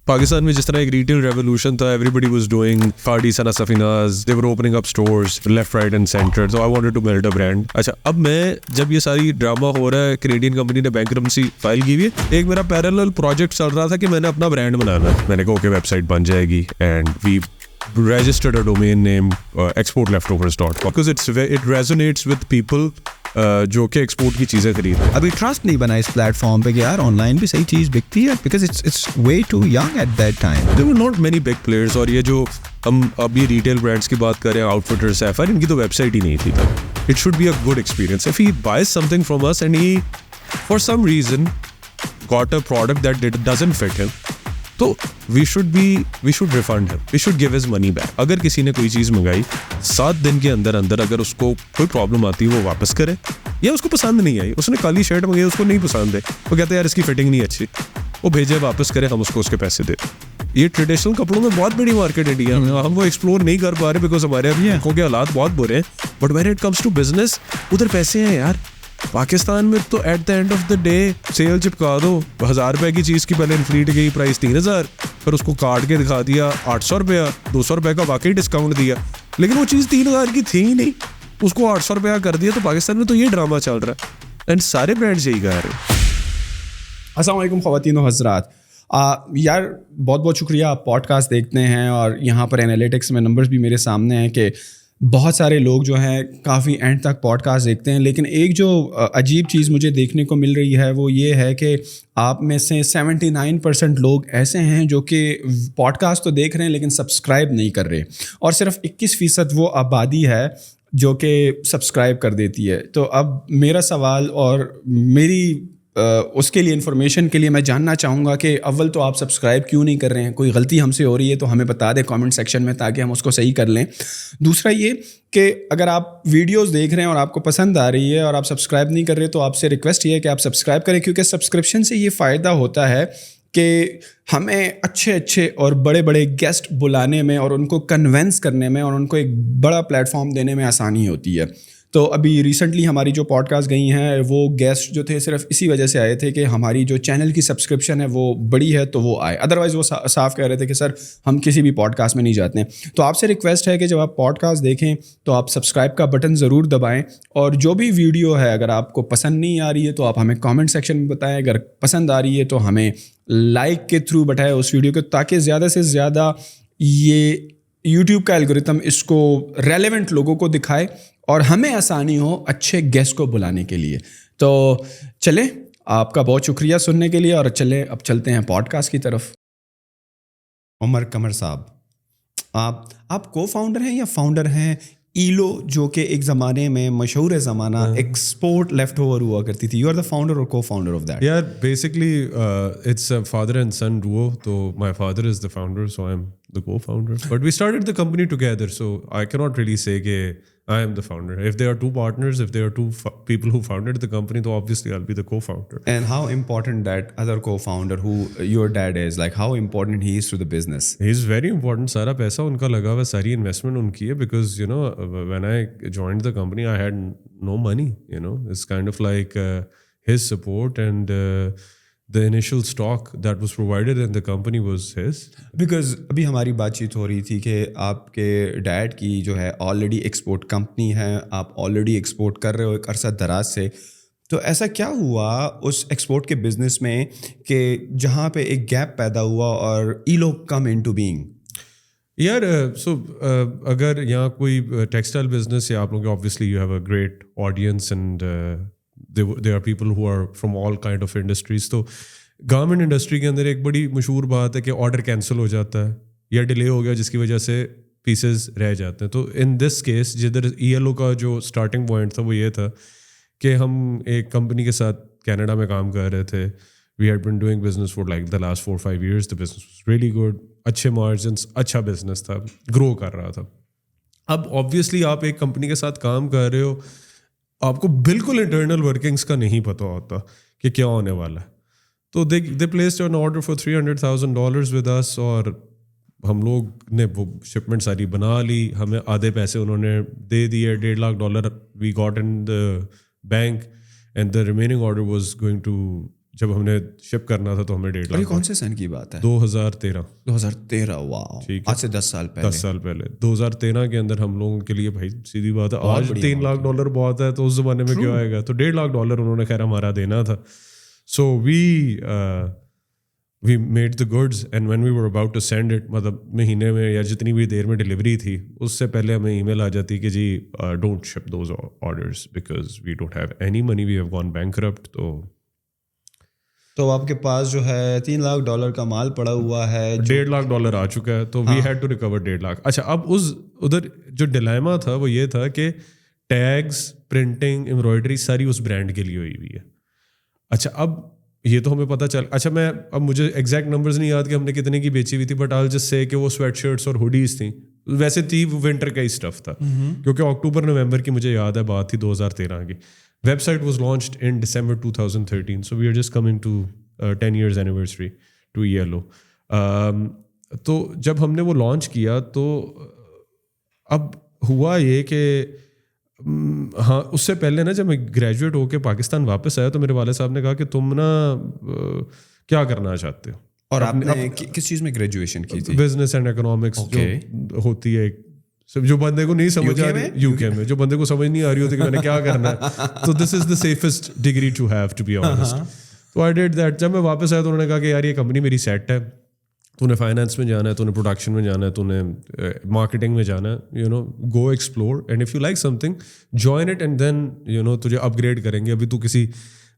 پاکستان میں جس طرح ایک ریٹیل ریولیوشن تھا, ایوری بڈی واز ڈوئنگ فارڈیز and Safinaz, they were opening up stores left right and centre, so I wanted to build a brand. اچھا, اب میں جب یہ ساری ڈرامہ ہو رہا ہے, کینیڈین کمپنی نے بینکرپسی فائل کی ہوئی ہے, ایک میرا پیرالل پروجیکٹ چل رہا تھا کہ میں نے اپنا برانڈ بنانا ہے. میں نے کہا اوکے ویب سائٹ بن جائے گی, and we registered a domain name exportleftovers.com because it resonates with people جو کہ ایکسپورٹ کی چیزیں خرید رہے ہیں. ابھی ٹرسٹ نہیں بنا اس پلیٹ فارم پہ کہ یار آن لائن بھی صحیح چیز بکتی ہے, because it's way too young at that time. There were not many big players, اور یہ جو ہم اب یہ ریٹیل برانڈس کی بات کر رہے ہیں, آؤٹ فٹر, سیفر, ان کی تو ویب سائٹ ہی نہیں تھی تب. It should be a good experience. If he buys something from us and he for some reason got a product that doesn't fit him, تو we should refund him, we should give his money back. اگر کسی نے کوئی چیز منگائی 7 دن کے اندر اگر اس کو کوئی پرابلم آتی ہے وہ واپس کرے, یا اس کو پسند نہیں آئی, اس نے کالی شرٹ منگائی, اس کو نہیں پسند ہے, وہ کہتے ہیں یار اس کی فٹنگ نہیں اچھی, وہ بھیجے واپس کرے, ہم اس کو اس کے پیسے دیں. یہ ٹریڈیشنل کپڑوں میں بہت بڑی مارکیٹ انڈیا میں, ہم وہ ایکسپلور نہیں کر پا رہے بیکاز ہمارے ابھی آنکھوں کے حالات بہت برے ہیں. But when it comes to business, ادھر پیسے ہیں یار. پاکستان میں تو at the end of the day sale چپکا دو, 1000 روپے کی چیز کی پہلے انفلیٹ گئی پرائز 3000, پھر اس کو کاٹ کے دکھا دیا 800 روپیہ, 200 روپے کا واقعی ڈسکاؤنٹ دیا, لیکن وہ چیز 3000 کی تھی ہی نہیں, اس کو 800 روپیہ کر دیا. تو پاکستان میں تو یہ ڈرامہ چل رہا ہے, اینڈ سارے برانڈز یہی کہہ رہے ہیں. السلام علیکم خواتین و حضرات. یار بہت بہت شکریہ, آپ پوڈ کاسٹ دیکھتے ہیں, اور یہاں پر انالیٹکس میں نمبرز بھی میرے سامنے ہیں کہ بہت سارے لوگ جو ہیں کافی اینڈ تک پوڈ کاسٹ دیکھتے ہیں. لیکن ایک جو عجیب چیز مجھے دیکھنے کو مل رہی ہے وہ یہ ہے کہ آپ میں سے 79% لوگ ایسے ہیں جو کہ پوڈ کاسٹ تو دیکھ رہے ہیں لیکن سبسکرائب نہیں کر رہے, اور صرف 21% وہ آبادی ہے جو کہ سبسکرائب کر دیتی ہے. تو اب میرا سوال اور میری اس کے لیے انفارمیشن کے لیے میں جاننا چاہوں گا کہ اول تو آپ سبسکرائب کیوں نہیں کر رہے ہیں, کوئی غلطی ہم سے ہو رہی ہے تو ہمیں بتا دیں کامنٹ سیکشن میں تاکہ ہم اس کو صحیح کر لیں. دوسرا یہ کہ اگر آپ ویڈیوز دیکھ رہے ہیں اور آپ کو پسند آ رہی ہے اور آپ سبسکرائب نہیں کر رہے تو آپ سے ریکویسٹ یہ ہے کہ آپ سبسکرائب کریں, کیونکہ سبسکرپشن سے یہ فائدہ ہوتا ہے کہ ہمیں اچھے اور بڑے گیسٹ بلانے میں اور ان کو کنونس کرنے میں اور ان کو ایک بڑا پلیٹ فارم دینے میں آسانی ہوتی ہے. تو ابھی ریسنٹلی ہماری جو پوڈ کاسٹ گئی ہیں وہ گیسٹ جو تھے صرف اسی وجہ سے آئے تھے کہ ہماری جو چینل کی سبسکرپشن ہے وہ بڑی ہے تو وہ آئے, ادروائز وہ صاف کہہ رہے تھے کہ سر ہم کسی بھی پوڈ کاسٹ میں نہیں جاتے ہیں. تو آپ سے ریکویسٹ ہے کہ جب آپ پوڈ کاسٹ دیکھیں تو آپ سبسکرائب کا بٹن ضرور دبائیں, اور جو بھی ویڈیو ہے اگر آپ کو پسند نہیں آ رہی ہے تو آپ ہمیں کامنٹ سیکشن میں بتائیں, اگر پسند آ رہی ہے تو ہمیں لائک کے تھرو بتائیں اس ویڈیو کو, تاکہ زیادہ سے زیادہ یہ یوٹیوب کا الگورتھم اس کو ریلیونٹ لوگوں کو دکھائے اور ہمیں آسانی ہو اچھے گیسٹ کو بلانے کے لیے. تو چلیں, آپ کا بہت شکریہ سننے کے لیے, اور چلیں اب چلتے ہیں پوڈ کاسٹ کی طرف. عمر قمر صاحب, آپ کو فاؤنڈر ہیں یا فاؤنڈر ہیں ایلو, جو کہ ایک زمانے میں مشہور زمانہ ایکسپورٹ لیفٹ اوور ہوا کرتی تھی. یو آر دا فاؤنڈر اور کو فاؤنڈر آف دیٹ. یار basically it's father and son duo, تو my father is the founder, so I am the co-founder, but we started the company together, so I cannot really say that I am the founder. If there are two partners, if there are two people who founded the company, then obviously I'll be the co-founder. And how important that other co-founder who your dad is, like how important he is to the business? He is very important. سارا پیسہ ان کا لگا ہوا, ساری investment in کی ہے, because you know when I joined the company I had no money, you know, it's kind of like his support and the initial stock that was provided in the company was his. Because ابھی ہماری بات چیت ہو رہی تھی کہ آپ کے dead کی جو ہے آلریڈی ایکسپورٹ کمپنی ہے, آپ آلریڈی ایکسپورٹ کر رہے ہو ایک عرصہ دراز سے, تو ایسا کیا ہوا اس ایکسپورٹ کے بزنس میں کہ جہاں پہ ایک گیپ پیدا ہوا اور Elo come into being? یار سو اگر یہاں کوئی ٹیکسٹائل بزنس یا آپ لوگ obviously you have a great audience and there are people who are from all kind of industries. تو گارمنٹ انڈسٹری کے اندر ایک بڑی مشہور بات ہے کہ آرڈر کینسل ہو جاتا ہے یا ڈیلے ہو گیا جس کی وجہ سے پیسز رہ جاتے ہیں. تو ان دس کیس جدھر ای ایل او کا جو اسٹارٹنگ پوائنٹ تھا وہ یہ تھا کہ ہم ایک کمپنی کے ساتھ کینیڈا میں کام کر رہے تھے. We had been doing business for like the last 4-5 years. The business was really good, اچھے مارجنس, اچھا بزنس تھا, گرو کر رہا تھا. اب آبویسلی آپ ایک کمپنی کے ساتھ کام کر رہے ہو, آپ کو بالکل انٹرنل ورکنگس کا نہیں پتہ ہوتا کہ کیا ہونے والا ہے. تو they placed an order for $300,000 with us, اور ہم لوگ نے وہ شپمنٹ ساری بنا لی, ہمیں آدھے پیسے انہوں نے دے دیے, $1.5 lakh we got in the bank, and the remaining order was going to جب ہم نے شپ کرنا تھا تو ہمیں 1.5 لاکھ. کون سے سن کی بات ہے؟ 2013. واو, آج سے 10 سال پہلے. 10 سال پہلے 2013 کے اندر ہم لوگوں کے لیے بھائی سیدھی بات ہے, آج $3 لاکھ بہت ہے تو اس زمانے میں کیا آئے گا, تو $1.5 لاکھ انہوں نے خیر ہمارا دینا تھا. So we made the goods and when we were about to send it, مطلب مہینے میں یا جتنی بھی دیر میں ڈلیوری تھی اس سے پہلے ہمیں ای میل آ جاتی کہ جی don't ship those orders because we don't have any money, we have gone bankrupt. تو آپ کے پاس جو ہے $3 لاکھ کا مال پڑا ہوا ہے, $1.5 لاکھ آ چکا ہے, تو we had to recover 1.5 lakh. اچھا اب ادھر جو ڈیلیما تھا وہ یہ تھا کہ ٹیگس, پرنٹنگ, ایمبرائڈری ساری اس برانڈ کے لیے ہوئی ہوئی ہے. اچھا اب یہ تو ہمیں پتہ چل, اچھا میں اب مجھے ایگزیکٹ نمبرز نہیں یاد کہ ہم نے کتنے کی بیچی ہوئی تھی, بٹ آل جسٹ سے کہ وہ سویٹ شرٹس اور ہوڈیز تھیں. ویسے تھی ونٹر کا ہی اسٹف تھا, کیونکہ اکتوبر نومبر کی مجھے یاد ہے بات تھی 2013 کی. Website was launched in December 2013, so we are just coming to 10 years anniversary to ELO. تو جب ہم نے وہ لانچ کیا تو اب ہوا یہ کہ ہاں اس سے پہلے نا جب میں گریجویٹ ہو کے پاکستان واپس آیا تو میرے والد صاحب نے کہا کہ تم نا کیا کرنا چاہتے ہو. اور آپ نے کس چیز میں گریجویشن کی تھی؟ بزنس اینڈ اکنامکس جو ہوتی ہے, جو بندے کو نہیں سمجھ آ رہی UK میں, جو بندے کو سمجھ نہیں آ رہی ہوتی کہ میں نے کیا کرنا ہے, تو this is the safest degree to have to be honest. تو آئی ڈیڈ دیٹ. جب میں واپس آیا تو انہوں نے کہا کہ یار یہ کمپنی میری سیٹ ہے, تو نے فائنانس میں جانا ہے, تو نے پروڈکشن میں جانا ہے, تو نے مارکیٹنگ میں جانا ہے, you know go explore and if you like something join it and then you know تجھے اپ گریڈ کریں گے. ابھی تو کسی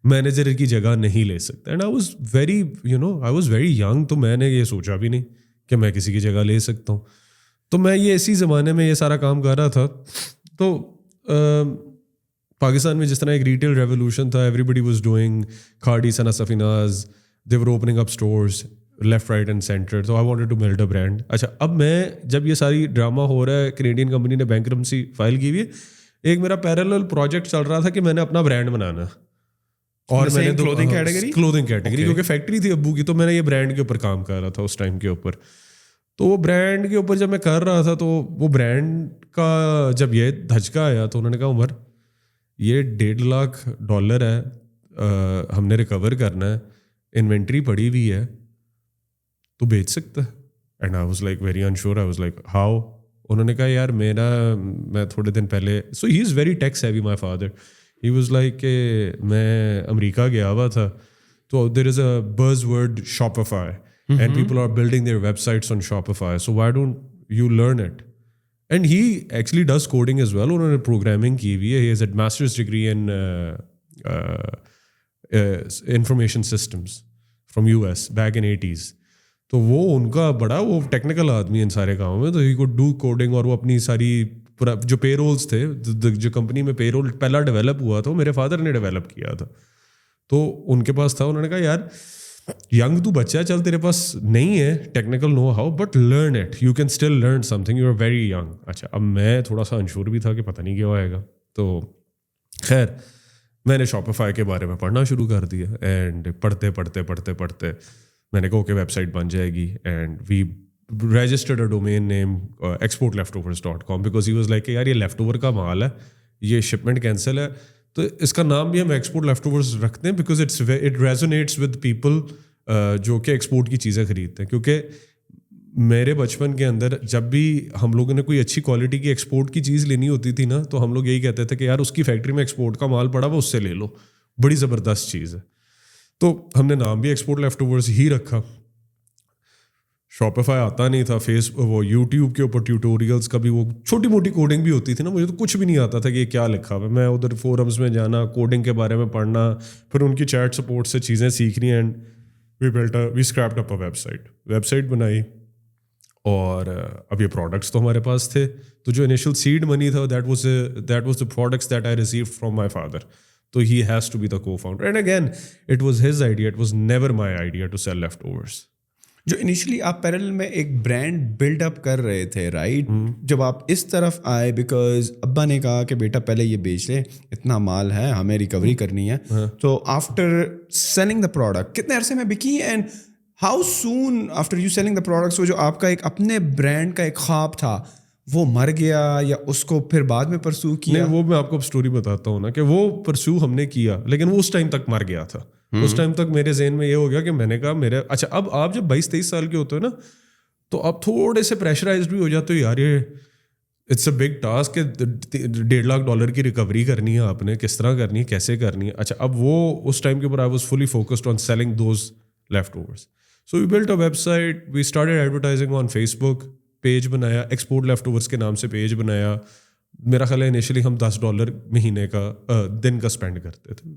مینیجر کی جگہ نہیں لے سکتا. And I was very young, تو میں نے یہ سوچا بھی نہیں کہ میں کسی کی جگہ لے سکتا ہوں. تو میں یہ اسی زمانے میں یہ سارا کام کر رہا تھا. تو پاکستان میں جس طرح ایک ریٹیل ریولیوشن تھا, everybody was doing Khaadi, Sana Safinaz, they were opening up stores left right and centre. تو I wanted to build a brand. اچھا اب میں جب یہ ساری ڈرامہ ہو رہا ہے, کینیڈین کمپنی نے بینکرپسی فائل کی ہوئی ہے, ایک میرا پیرالل پروجیکٹ چل رہا تھا کہ میں نے اپنا برانڈ بنانا, اور میں نے کلودنگ کیٹیگری کیونکہ فیکٹری تھی ابو کی, تو میں نے یہ برانڈ کے اوپر کام کر رہا تھا اس ٹائم کے اوپر. تو وہ برانڈ کے اوپر جب میں کر رہا تھا تو وہ برانڈ کا جب یہ دھچکا آیا تو انہوں نے کہا عمر یہ $1.5 لاکھ ہے, ہم نے ریکور کرنا ہے, انوینٹری پڑی ہوئی ہے, تو بیچ سکتا ہے. And I was like very unsure, I was like how. انہوں نے کہا یار میں تھوڑے دن پہلے, so he is very tech savvy my father, he was like کہ میں امریکہ گیا ہوا تھا, تو دیر is a buzz word Shopify and people are building their websites on Shopify, so why don't you learn it. And he actually does coding as well, انہوں نے programming کی ہوئی ہے, he has a masters degree in information systems from US back in 80s. تو وہ ان کا بڑا وہ ٹیکنیکل آدمی ان سارے کاموں میں, تو ہی کوڈ ڈو کوڈنگ. اور وہ اپنی ساری جو پے رولس تھے, جو کمپنی میں پے رول پہلا ڈیولپ ہوا تھا وہ میرے فادر نے ڈیولپ کیا تھا, تو ان کے پاس تھا. انہوں نے کہا یار ینگ تو بچہ ہے, چل تیرے پاس نہیں ہے technical know how, but learn it, you can still learn something, you are very young. اچھا اب میں تھوڑا سا انشور بھی تھا کہ پتہ نہیں کیا ہوئے گا, تو خیر میں نے شاپیفائی کے بارے میں پڑھنا شروع کر دیا. اینڈ پڑھتے میں نے کہا اوکے ویب سائٹ بن جائے گی. And we registered a domain name exportleftovers.com because he was like کہ یار یہ لیفٹ اوور کا مال ہے, یہ شپمنٹ کینسل ہے, تو اس کا نام بھی ہم ایکسپورٹ لیفٹ اوورز رکھتے ہیں بیکاز اٹ ریزونیٹس ود پیپل جو کہ ایکسپورٹ کی چیزیں خریدتے ہیں. کیونکہ میرے بچپن کے اندر جب بھی ہم لوگوں نے کوئی اچھی کوالٹی کی ایکسپورٹ کی چیز لینی ہوتی تھی نا, تو ہم لوگ یہی کہتے تھے کہ یار اس کی فیکٹری میں ایکسپورٹ کا مال پڑا ہوا, اس سے لے لو, بڑی زبردست چیز ہے. تو ہم نے نام بھی ایکسپورٹ لیفٹ اوورز ہی رکھا. شاپیفائی آتا نہیں تھا, وہ یوٹیوب کے اوپر ٹیوٹوریلس کا بھی وہ چھوٹی موٹی کوڈنگ بھی ہوتی تھی نا, مجھے تو کچھ بھی نہیں آتا تھا کہ یہ کیا لکھا ہوا ہے. میں ادھر فورمز میں جانا, کوڈنگ کے بارے میں پڑھنا, پھر ان کی چیٹ سپورٹ سے چیزیں سیکھنی. And we scrapped up a website بنائی, اور اب یہ پروڈکٹس تو ہمارے پاس تھے. تو جو انیشیل سیڈ منی تھا that was the products that I received from my father. تو he has to be the co-founder. And again it was his idea, it was never my idea to sell leftovers. جو initially apparel میں ایک brand build up کر رہے تھے right, جب آپ اس طرف آئے بیکاز ابا نے کہا کہ بیٹا پہلے یہ بیچ لے, اتنا مال ہے, ہمیں ریکوری کرنی ہے, تو آفٹر سیلنگ دا پروڈکٹ کتنے عرصے میں بکی, and how soon after you selling the products وہ جو آپ کا ایک اپنے برانڈ کا ایک خواب تھا وہ مر گیا یا اس کو پھر بعد میں پرسو کیا؟ وہ میں آپ کو اسٹوری بتاتا ہوں نا کہ وہ پرسو ہم نے کیا, لیکن وہ اس ٹائم تک مر گیا تھا. اس ٹائم تک میرے ذہن میں یہ ہو گیا کہ میں نے کہا میرے اچھا اب آپ جب 22-23 سال کے ہوتے ہو نا تو آپ تھوڑے سے پریشرائزڈ بھی ہو جاتے ہو یار یہ اٹس اے بگ ٹاسک کہ $1.5 لاکھ کی ریکوری کرنی ہے آپ نے, کس طرح کرنی ہے, کیسے کرنی ہے. اچھا اب وہ اس ٹائم کے اوپر I was fully focused on selling those leftovers. So we built a website, we started advertising on Facebook, page بنایا, ایکسپورٹ لیفٹ اوورس کے نام سے پیج بنایا. میرا خیال ہے انیشلی ہم $10 مہینے کا دن کا اسپینڈ کرتے تھے.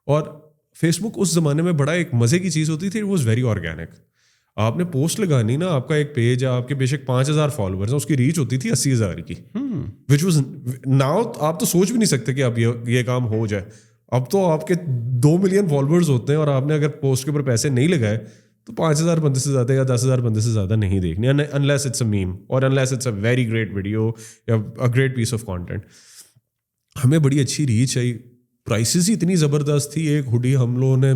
اور فیس بک اس زمانے میں بڑا ایک مزے کی چیز ہوتی تھی, اٹ واز ویری آرگینک. آپ نے پوسٹ لگانی نا, آپ کا ایک پیج ہے, آپ کے بے شک 5,000 فالوورز ہیں, اس کی ریچ ہوتی تھی 80,000 کی, وچ واز ناؤ آپ تو سوچ بھی نہیں سکتے کہ اب یہ کام ہو جائے. اب تو آپ کے 2 ملین فالوورز ہوتے ہیں اور آپ نے اگر پوسٹ کے اوپر پیسے نہیں لگائے تو 5,000 بندے سے زیادہ یا 10,000 بندے سے زیادہ نہیں دیکھنے, انلیس اٹس اے میم اور unless it's a very great video یا a great piece of content. ہمیں بڑی اچھی ریچ آئی, پرائسز ہی اتنی زبردست تھی. ایک ہوڈی ہم لوگوں نے,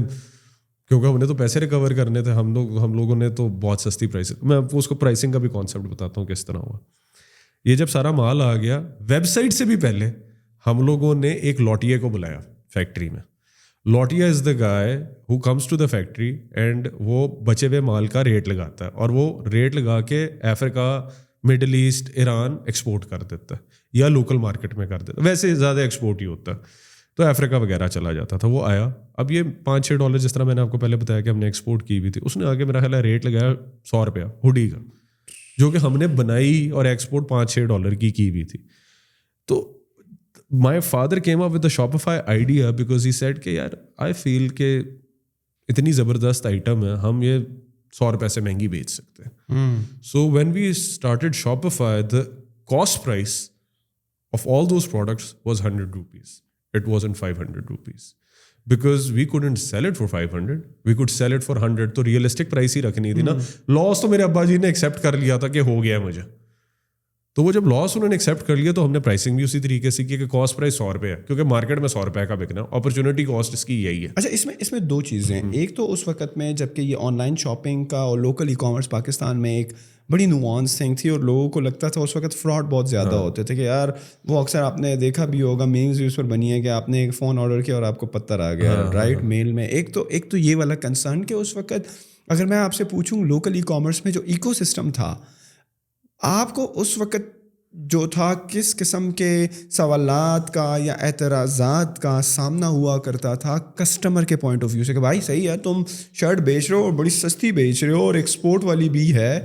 کیونکہ ہم نے تو پیسے ریکور کرنے تھے, ہم لوگوں نے تو بہت سستی پرائس, میں آپ کو اس کو پرائسنگ کا بھی کانسیپٹ بتاتا ہوں کس طرح ہوا. یہ جب سارا مال آ گیا, ویب سائٹ سے بھی پہلے ہم لوگوں نے ایک لوٹیے کو بلایا فیکٹری میں. Lotia is the guy who comes to the factory and وہ بچے ہوئے مال کا ریٹ لگاتا ہے, اور وہ ریٹ لگا کے افریقہ, مڈل ایسٹ, ایران ایکسپورٹ کر دیتا ہے یا لوکل مارکیٹ میں کر دیتا ہے. ویسے زیادہ ایکسپورٹ ہی ہوتا ہے, تو افریقہ وغیرہ چلا جاتا تھا. وہ آیا, اب یہ $5-6 جس طرح میں نے آپ کو پہلے بتایا کہ ہم نے ایکسپورٹ کی بھی تھی, اس نے آگے میرا خیال ہے ریٹ لگایا $100 ہوڈی کا, جو کہ ہم نے بنائی اور ایکسپورٹ $5-6 کی بھی تھی. تو my father came up with a Shopify idea because he said کہ یار I feel کہ اتنی زبردست آئٹم ہے, ہم یہ $100 سے مہنگی بیچ سکتے ہیں. So when we started Shopify, the cost price of all those products was $100. It wasn't $500 because we couldn't sell it for $500. We could sell it for $100. تو ریئلسٹک پرائس ہی رکھنی تھی نا. لاس تو میرے ابا جی نے ایکسیپٹ کر لیا تھا کہ ہو گیا مجھے. تو وہ جب لاس انہوں نے ایکسیپٹ کر لیا تو ہم نے پرائسنگ بھی اسی طریقے سے کی کہ کاسٹ پرائس $100 ہے, کیونکہ مارکیٹ میں $100 کا بکنا, اپرچونیٹی کاسٹ اس کی یہی ہے. اچھا اس میں 2 چیزیں ہیں. ایک تو اس وقت میں جب کہ یہ آن لائن شاپنگ کا اور لوکل ای کامرس پاکستان میں ایک بڑی نوانس تھنگ تھی, اور لوگوں کو لگتا تھا اس وقت فراڈ بہت زیادہ ہوتے تھے کہ یار وہ اکثر آپ نے دیکھا بھی ہوگا, میمز بھی اس پر بنی ہے کہ آپ نے ایک فون آرڈر کیا اور آپ کو پتھر آ گیا رائٹ میل میں. ایک تو یہ والا کنسرن کہ اس وقت اگر میں آپ سے پوچھوں لوکل ای کامرس میں جو ایکو سسٹم تھا, آپ کو اس وقت جو تھا کس قسم کے سوالات کا یا اعتراضات کا سامنا ہوا کرتا تھا کسٹمر کے پوائنٹ آف ویو سے کہ بھائی صحیح ہے تم شرٹ بیچ رہے ہو اور بڑی سستی بیچ رہے ہو اور ایکسپورٹ والی بھی ہے,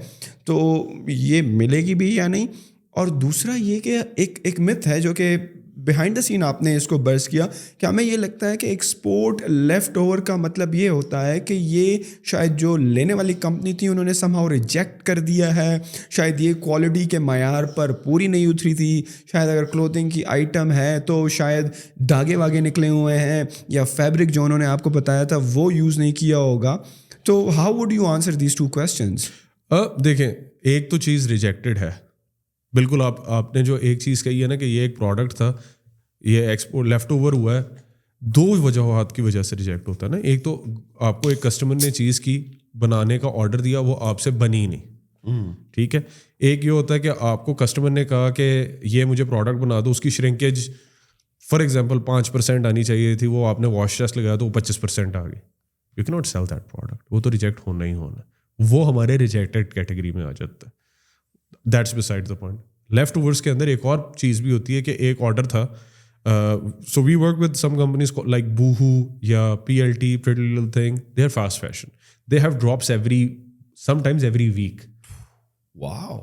تو یہ ملے گی بھی یا نہیں. اور دوسرا یہ کہ ایک متھ ہے جو کہ بیہائنڈ دا سین آپ نے اس کو برس کیا کہ ہمیں یہ لگتا ہے کہ ایکسپورٹ لیفٹ اوور کا مطلب یہ ہوتا ہے کہ یہ شاید جو لینے والی کمپنی تھی انہوں نے سمہاؤ ریجیکٹ کر دیا ہے, شاید یہ کوالٹی کے معیار پر پوری نہیں اتری تھی, شاید اگر کلوتھنگ کی آئٹم ہے تو شاید دھاگے واگے نکلے ہوئے ہیں یا فیبرک جو انہوں نے آپ کو بتایا تھا وہ یوز نہیں کیا ہوگا. تو how would you answer these 2 questions? دیکھیں, ایک تو چیز ریجیکٹڈ ہے بالکل. آپ نے جو ایک چیز کہی ہے نا کہ یہ ایک پروڈکٹ تھا, یہ ایکسپورٹ لیفٹ اوور ہوا ہے, 2 وجوہات کی وجہ سے ریجیکٹ ہوتا ہے نا. ایک تو آپ کو ایک کسٹمر نے چیز کی بنانے کا آرڈر دیا, وہ آپ سے بنی نہیں, ٹھیک ہے. ایک یہ ہوتا ہے کہ آپ کو کسٹمر نے کہا کہ یہ مجھے پروڈکٹ بنا دو, اس کی شرنکیج فار ایگزامپل 5% آنی چاہیے تھی, وہ آپ نے واش ٹیسٹ لگایا تو وہ 25% آ گئی. یو کی ناٹ سیل دیٹ پروڈکٹ, وہ تو ریجیکٹ ہونا ہی ہونا, وہ ہمارے ریجیکٹڈ کیٹیگری میں آ جاتا ہے. That's beside the point. Leftovers کے اندر ایک اور چیز بھی ہوتی ہے کہ ایک آرڈر تھا, so we work with some companies like Boohoo یا PLT, Pretty Little Thing. They are fast fashion. They have drops sometimes every week. Wow.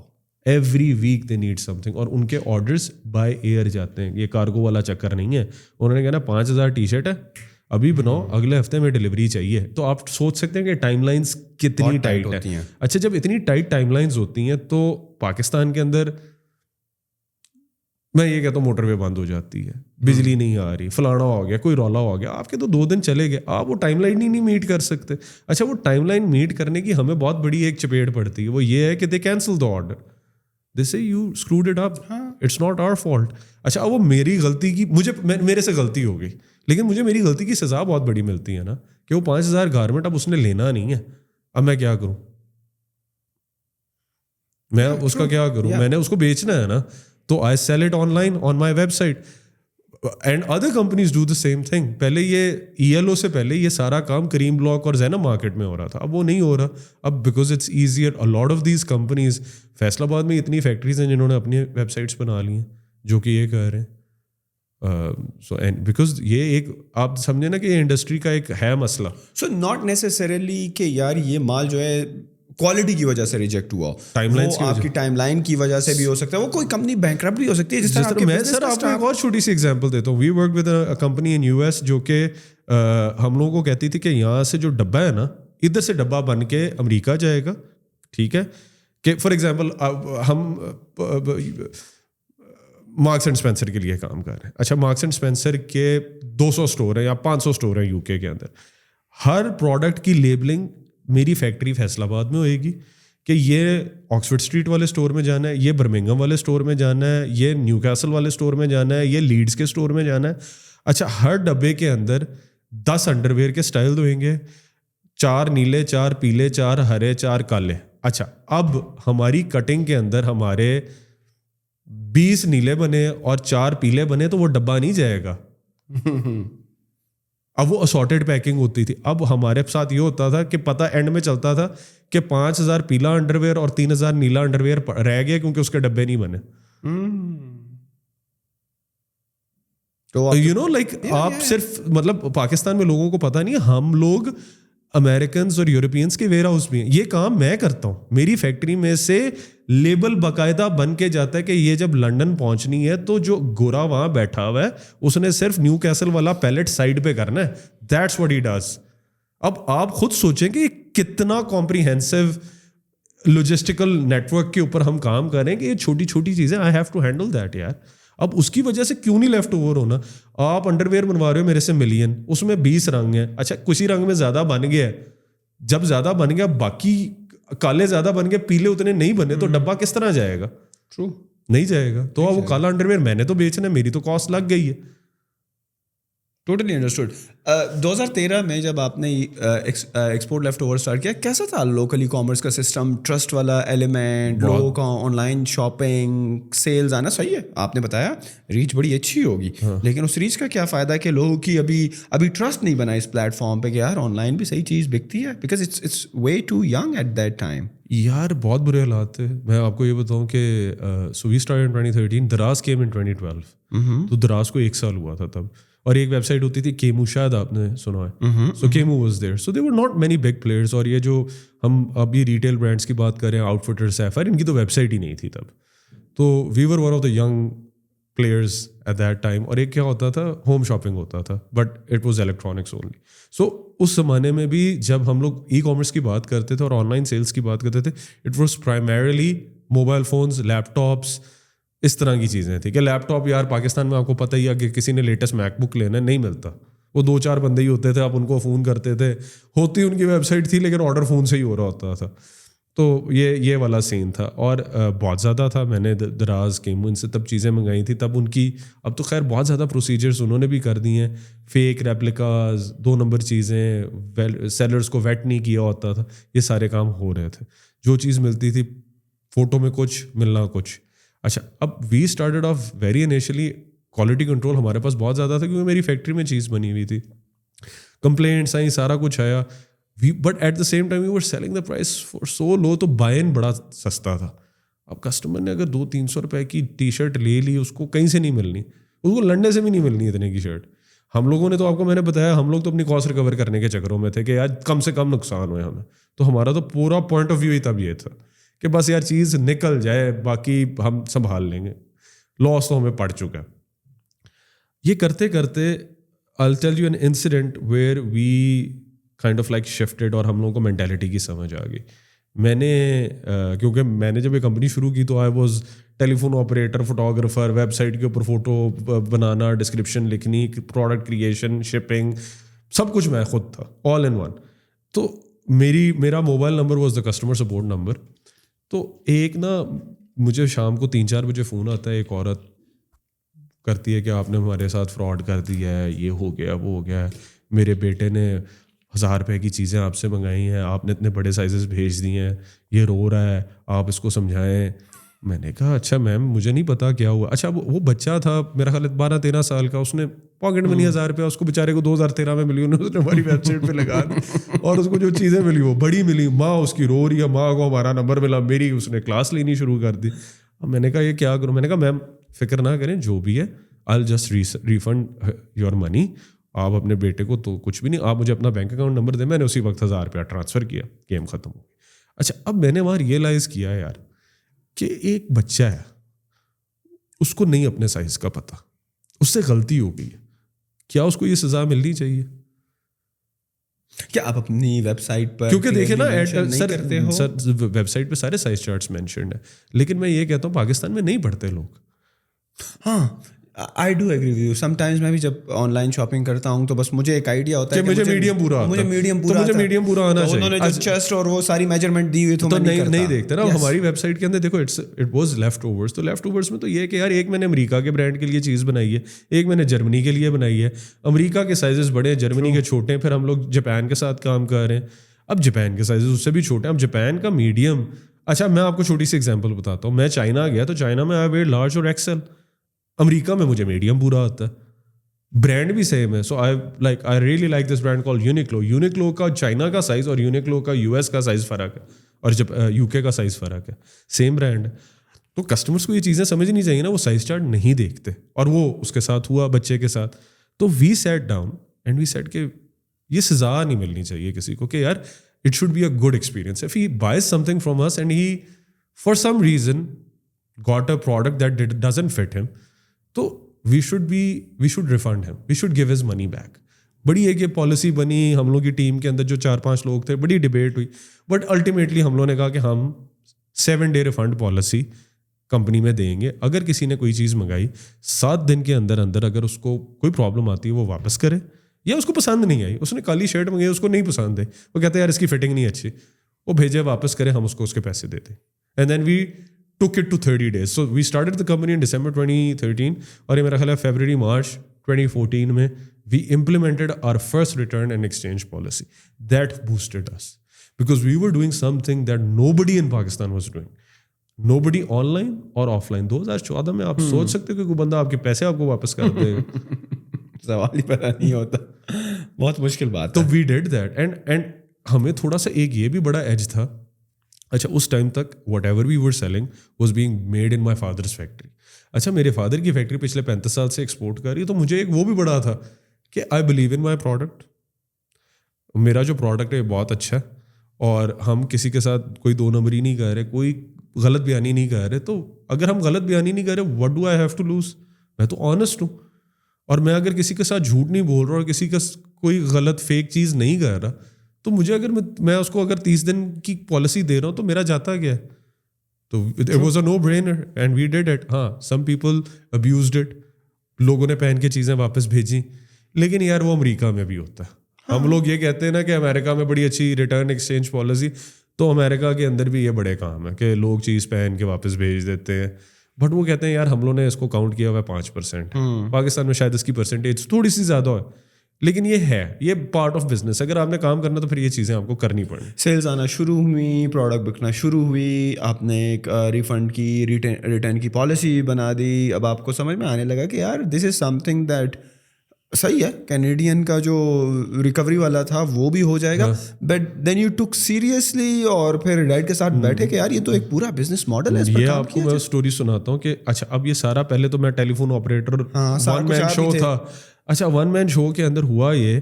Every week they need something. اور ان کے آرڈرس بائی ایئر جاتے ہیں, یہ cargo والا چکر نہیں ہے. انہوں نے کہا 5,000 ٹی شرٹ ہے ابھی بناؤ, اگلے ہفتے میں ڈلیوری چاہیے. تو آپ سوچ سکتے ہیں کہ ٹائم لائنس کتنی ٹائٹ ہوتی ہیں. اچھا, جب اتنی ٹائٹ ٹائم لائنس ہوتی ہیں تو پاکستان کے اندر میں یہ کہتا ہوں موٹر وے بند ہو جاتی ہے, بجلی نہیں آ رہی, فلانا ہو گیا, کوئی رولا ہو گیا, آپ کے تو 2 دن چلے گئے, آپ وہ ٹائم لائن ہی نہیں میٹ کر سکتے. اچھا, وہ ٹائم لائن میٹ کرنے کی ہمیں بہت بڑی ایک چپیٹ پڑتی ہے, وہ یہ ہے کہ دے cancel the order, they say you screwed it up, it's not our fault. اچھا, وہ میری غلطی کی, میرے سے غلطی ہو گئی, لیکن مجھے میری غلطی کی سزا بہت بڑی ملتی ہے نا, کہ وہ 5,000 گارمنٹ اب اس نے لینا نہیں ہے, اب میں کیا کروں, میں اس کا کیا کروں, میں نے اس کو بیچنا ہے نا, تو I sell it online on my website. And other companies do the same thing. پہلے یہ ELO سے پہلے یہ سارا کام کریم بلاک اور زینا مارکیٹ میں ہو رہا تھا, اب وہ نہیں ہو رہا. اب because it's easier, a lot of these companies, Faisalabad میں اتنی فیکٹریز ہیں جنہوں نے اپنی ویب سائٹس بنا لی ہیں جو کہ یہ کر رہے ہیں. سو اینڈ بیکاز یہ ایک آپ سمجھیں نا کہ یہ انڈسٹری کا ایک ہے مسئلہ. سو ناٹ نیسسریلی کہ یار یہ مال جو ہے کوالٹی کی وجہ سے ریجیکٹ ہوا, آپ کی ٹائم لائن کی وجہ سے بھی ہو سکتا ہے, وہ کوئی کمپنی بینکرپٹ بھی ہو سکتی ہے. جس طرح میں سر آپ کو ایک اور چھوٹی سی ایگزامپل دیتا ہوں. We work with a company in US جو کہ ہم لوگوں کو کہتی تھی کہ یہاں سے جو ڈبہ ہے نا, ادھر سے ڈبہ بن کے امریکہ جائے گا, ٹھیک ہے, کہ فار ایگزامپل ہم مارکس اینڈ اسپینسر کے لیے کام کر رہے ہیں. اچھا, مارکس اینڈ اسپینسر کے 200 اسٹور ہیں یا 500 اسٹور ہیں UK کے اندر. ہر پروڈکٹ کی لیبلنگ میری فیکٹری فیصل آباد میں ہوئے گی کہ یہ آکسفورڈ اسٹریٹ والے اسٹور میں جانا ہے, یہ برمنگھم والے اسٹور میں جانا ہے, یہ نیو کیسل والے اسٹور میں جانا ہے, یہ لیڈز کے اسٹور میں جانا ہے. اچھا, ہر ڈبے کے اندر 10 انڈر ویئر کے اسٹائل ہوئیں گے, 4 نیلے, 4 پیلے, 4 ہرے, 4 کالے. اچھا, اب ہماری کٹنگ کے اندر ہمارے 20 نیلے بنے اور 4 پیلے بنے تو وہ ڈبہ نہیں جائے گا. اب وہ اسارٹیڈ پیکنگ ہوتی تھی. اب ہمارے ساتھ یہ ہوتا تھا کہ پتہ اینڈ میں چلتا تھا کہ 5000 پیلا انڈر ویئر اور 3000 نیلا انڈر ویئر رہ گیا کیونکہ اس کے ڈبے نہیں بنے. یو نو لائک آپ صرف مطلب پاکستان میں لوگوں کو پتہ نہیں ہے, ہم لوگ امریکنز اور یورپینس کے ویئر ہاؤس بھی ہیں. یہ کام میں کرتا ہوں. میری فیکٹری میں سے لیبل باقاعدہ بن کے جاتا ہے کہ یہ جب لنڈن پہنچنی ہے تو جو گورا وہاں بیٹھا ہوا ہے اس نے صرف نیو کیسل والا پیلٹ سائڈ پہ کرنا ہے. That's what he does. اب آپ خود سوچیں کہ کتنا کمپریہنسو لاجسٹیکل نیٹورک کے اوپر ہم کام کریں کہ یہ چھوٹی چھوٹی چیزیں I have to handle that یار. اب اس کی وجہ سے کیوں نہیں لیفٹ اوور ہونا. آپ انڈر ویئر بنوا رہے ہو میرے سے ملین, اس میں 20 رنگ ہیں. اچھا, کسی رنگ میں زیادہ بن گیا ہے, جب زیادہ بن گیا باقی کالے زیادہ بن گئے, پیلے اتنے نہیں بنے تو ڈبہ کس طرح جائے گا؟ ٹرو, نہیں جائے گا. تو وہ کالا انڈر ویئر میں نے تو بیچنا ہے, میری تو کاسٹ لگ گئی ہے. Totally understood. 2013 میں جب آپ نے ایکسپورٹ لیفٹ اوور اسٹارٹ کیا, کیسا تھا لوکل ای کامرس کا سسٹم؟ ٹرسٹ والا ایلیمنٹ, لوگوں کا آن لائن شاپنگ, سیلز آنا صحیح ہے, آپ نے بتایا ریچ بڑی اچھی ہوگی, لیکن اس ریچ کا کیا فائدہ ہے کہ لوگوں کی ابھی ٹرسٹ نہیں بنا اس پلیٹ فارم پہ کہ یار آن لائن بھی صحیح چیز بکتی ہے, because it's way too young at that time. یار بہت برے حالات تھے. میں آپ کو یہ بتاؤں کہ سو وی اسٹارٹڈ ان 2013, دراز کیم ان 2012. تو دراز کو 1 سال ہوا تھا تب, اور ایک ویب سائٹ ہوتی تھی کیمو, شاید آپ نے سنا ہے. So Kaymu was there. So they were not many big players. اور یہ جو ہم ابھی ریٹیل برانڈس کی بات کر رہے ہیں, آؤٹ فٹر, سیفائر, ان کی تو ویب سائٹ ہی نہیں تھی تب. تو we were one of the young players at that time. اور ایک کیا ہوتا تھا, ہوم شاپنگ ہوتا تھا, but it was electronics only. So اس زمانے میں بھی جب ہم لوگ ای کامرس کی بات کرتے تھے اور آن لائن سیلس کی بات کرتے تھے, it was primarily mobile phones, laptops, اس طرح کی چیزیں تھیں. کہ لیپ ٹاپ یار پاکستان میں آپ کو پتہ ہی ہے کہ کسی نے لیٹسٹ میک بک لینا ہے, نہیں ملتا. وہ 2-4 بندے ہی ہوتے تھے, آپ ان کو فون کرتے تھے, ہوتی ان کی ویب سائٹ تھی لیکن آرڈر فون سے ہی ہو رہا ہوتا تھا. تو یہ والا سین تھا. اور بہت زیادہ تھا. میں نے دراز کیمو ان سے تب چیزیں منگائی تھی. تب ان کی, اب تو خیر بہت زیادہ پروسیجرز انہوں نے بھی کر دی ہیں, فیک ریپلیکاز, 2 نمبر چیزیں, سیلرز کو ویٹ نہیں کیا ہوتا تھا, یہ سارے کام ہو رہے تھے. جو چیز ملتی تھی فوٹو میں کچھ, ملنا کچھ. اچھا, اب we started off very initially, quality control ہمارے پاس بہت زیادہ تھا کیونکہ میری فیکٹری میں چیز بنی ہوئی تھی, کمپلینٹس آئیں, سارا کچھ آیا. But at the same time we were selling the price for so low, تو بائی ان بڑا سستا تھا. اب کسٹمر نے اگر 200-300 روپے کی ٹی شرٹ لے لی, اس کو کہیں سے نہیں ملنی, اس کو لنڈن سے بھی نہیں ملنی اتنے کی شرٹ. ہم لوگوں نے تو, آپ کو میں نے بتایا, ہم لوگ تو اپنی کاسٹ ریکور کرنے کے چکروں میں تھے کہ یار کم سے کم نقصان ہوئے ہمیں. تو ہمارا تو پورا پوائنٹ آف ویو ہی تب یہ تھا کہ بس یار چیز نکل جائے, باقی ہم سنبھال لیں گے, لاس تو ہمیں پڑ چکا. یہ کرتے کرتے I'll tell you an incident where we kind of like shifted, اور ہم لوگوں کو مینٹیلٹی کی سمجھ آ گئی. میں نے کیونکہ میں نے جب یہ کمپنی شروع کی تو I was telephone operator, photographer, website کے اوپر فوٹو بنانا, ڈسکرپشن لکھنی, پروڈکٹ کریشن, شپنگ, سب کچھ میں خود تھا, آل ان ون. تو میرا mobile number was the customer support number. تو ایک نا مجھے شام کو 3-4 بجے فون آتا ہے, ایک عورت کرتی ہے کہ آپ نے ہمارے ساتھ فراڈ کر دیا ہے, یہ ہو گیا, وہ ہو گیا ہے, میرے بیٹے نے 1000 روپے کی چیزیں آپ سے منگائی ہیں, آپ نے اتنے بڑے سائزز بھیج دی ہیں, یہ رو رہا ہے, آپ اس کو سمجھائیں. میں نے کہا اچھا میم مجھے نہیں پتا کیا ہوا. اچھا وہ بچہ تھا میرا خیال 12-13 سال کا, اس نے پاکٹ منی 1000 روپیہ اس کو بیچارے کو 2013 میں ملی, اس نے ہماری ویب سائٹ پہ لگا دی اور اس کو جو چیزیں ملی وہ بڑی ملی. ماں اس کی رو رہی ہے, ماں کو ہمارا نمبر ملا, میری اس نے کلاس لینی شروع کر دی. اب میں نے کہا یہ کیا کروں, میں نے کہا میم فکر نہ کریں جو بھی ہے I'll just refund your money. آپ اپنے بیٹے کو تو کچھ بھی نہیں, آپ مجھے اپنا بینک اکاؤنٹ نمبر دیں. میں نے اسی وقت 1000 روپیہ ٹرانسفر کیا, گیم ختم ہو گئی. اچھا اب میں نے وہاں ریئلائز کیا یار کہ ایک بچہ ہے, اس کو نہیں اپنے سائز کا پتہ, اس سے غلطی ہو گئی ہے, کیا اس کو یہ سزا ملنی چاہیے؟ کیا آپ اپنی ویب سائٹ پر, کیونکہ دیکھیں نا سر ویب سائٹ پہ سارے سائز چارٹس مینشنڈ ہیں, لیکن میں یہ کہتا ہوں پاکستان میں نہیں پڑھتے لوگ. ہاں I do agree with you. Some times میں بھی جب آن لائن شاپنگ کرتا ہوں تو بس مجھے ایک آئیڈیا ہوتا ہے کہ مجھے میڈیم پورا آنا چاہیے. انہوں نے جو چیسٹ اور وہ ساری میجرمنٹ دی ہوئی تو نہیں دیکھتے نا. ہماری ویب سائٹ کے اندر دیکھو اٹ واز لیفٹ اوورس. تو لیفٹ اوورس میں تو یہ کہ یار ایک میں نے امریکہ کے برانڈ کے لیے چیز بنائی ہے, ایک میں نے جرمنی کے لیے بنائی ہے. امریکہ کے سائزز بڑے ہیں, جرمنی کے چھوٹے ہیں. پھر ہم لوگ جاپان کے ساتھ کام کر رہے ہیں, اب جاپان کے سائزز اس سے بھی چھوٹے ہیں. اب جاپان کا میڈیم. اچھا میں آپ کو چھوٹی سی ایگزامپل بتاتا ہوں. میں چائنا گیا تو چائنا میں آئی ویئر لارج اور ایکسل. امریکہ میں مجھے میڈیم پورا آتا ہے, برانڈ بھی سیم ہے. So I really like this brand called Uniqlo. Uniqlo کا چائنا کا سائز اور یونیکلو کا US کا سائز فرق ہے, اور جب UK کا سائز فرق ہے, سیم برانڈ ہے. تو کسٹمرس کو یہ چیزیں سمجھنی چاہیے نا, وہ سائز چارٹ نہیں دیکھتے. اور وہ اس کے ساتھ ہوا بچے کے ساتھ. تو we sat down and we sat کہ یہ سزا نہیں ملنی چاہیے کسی کو, کہ یار it should be a good experience. If he buys something from us and he for some reason got a product that doesn't fit him, تو we should refund him, we should give his money back. بڑی ایک یہ policy بنی ہم لوگ کی team کے اندر جو 4-5 لوگ تھے, بڑی ڈبیٹ ہوئی, بٹ الٹیمیٹلی ہم لوگوں نے کہا کہ ہم 7 day ریفنڈ پالیسی کمپنی میں دیں گے. اگر کسی نے کوئی چیز منگائی 7 دن کے اندر اگر اس کو کوئی پرابلم آتی ہے وہ واپس کرے, یا اس کو پسند نہیں آئی, اس نے کالی شرٹ منگائی اس کو نہیں پسند ہے, وہ کہتے ہیں یار اس کی فٹنگ نہیں اچھی, وہ بھیجے واپس کرے, ہم اس کو اس کے پیسے دیتے. And then we took it to 30 days. So we started the company in December 2013 اور یہ میرا خیال ہے February March 2014 میں we implemented our first return and exchange policy. That boosted us because we were doing something that nobody in Pakistan was doing. Nobody online or offline. 2014 میں آپ سوچ سکتے ہو کہ کوئی بندہ آپ کے پیسے آپ کو واپس کر دے گا؟ سوال ہی پتہ نہیں ہوتا, بہت مشکل بات. تو we did that and ہمیں تھوڑا سا ایک یہ بھی بڑا ایج تھا. اچھا اس ٹائم تک whatever we were selling was being made in my father's factory. اچھا میرے فادر کی فیکٹری پچھلے 35 سال سے ایکسپورٹ کر رہی ہے, تو مجھے ایک وہ بھی بڑا تھا کہ I believe in my product. میرا جو پروڈکٹ ہے بہت اچھا ہے, اور ہم کسی کے ساتھ کوئی 2 نمبری نہیں کر رہے, کوئی غلط بیانی نہیں کر رہے. تو اگر ہم غلط بیانی نہیں کر رہے, what do I have to lose? میں تو آنیسٹ ہوں, اور میں اگر کسی کے ساتھ جھوٹ نہیں بول رہا اور کسی کا کوئی غلط فیک چیز نہیں کر رہا, تو مجھے اگر میں اس کو اگر 30 دن کی پالیسی دے رہا ہوں تو میرا جاتا گیا ہے. تو it was a no brainer and we did it. ہاں سم پیپل ابیوزڈ اٹ, لوگوں نے پہن کے چیزیں واپس بھیجیں, لیکن یار وہ امریکہ میں بھی ہوتا ہے. ہم لوگ یہ کہتے ہیں نا کہ امریکہ میں بڑی اچھی ریٹرن ایکسچینج پالیسی, تو امریکہ کے اندر بھی یہ بڑے کام ہے کہ لوگ چیز پہن کے واپس بھیج دیتے ہیں. بٹ وہ کہتے ہیں یار ہم لوگوں نے اس کو کاؤنٹ کیا ہوا ہے 5%. پاکستان میں شاید اس کی پرسنٹیج تھوڑی سی زیادہ ہے, لیکن یہ ہے, یہ پارٹ آف بزنس. اگر آپ نے کام کرنا تو پھر یہ چیزیں آپ کو کرنی پڑیں. سیلز آنا شروع ہوئی, پروڈکٹ بکنا شروع ہوئی, آپ نے ایک ریفنڈ کی ریٹرن کی پالیسی بنا دی. اب آپ کو سمجھ میں آنے لگا کہ یار دس از سم تھنگ دیٹ صحیح ہے. کینیڈین کا جو ریکوری والا تھا وہ بھی ہو جائے گا, but then you took seriously, اور پھر ڈیڈ کے ساتھ بیٹھے کہ یار یہ تو ایک پورا بزنس ماڈل ہے. یہ آپ کو میں اسٹوری سناتا ہوں کہ اچھا اب یہ سارا پہلے تو میں ٹیلی فون آپریٹر ون مین شو تھا. اچھا ون مین شو کے اندر ہوا یہ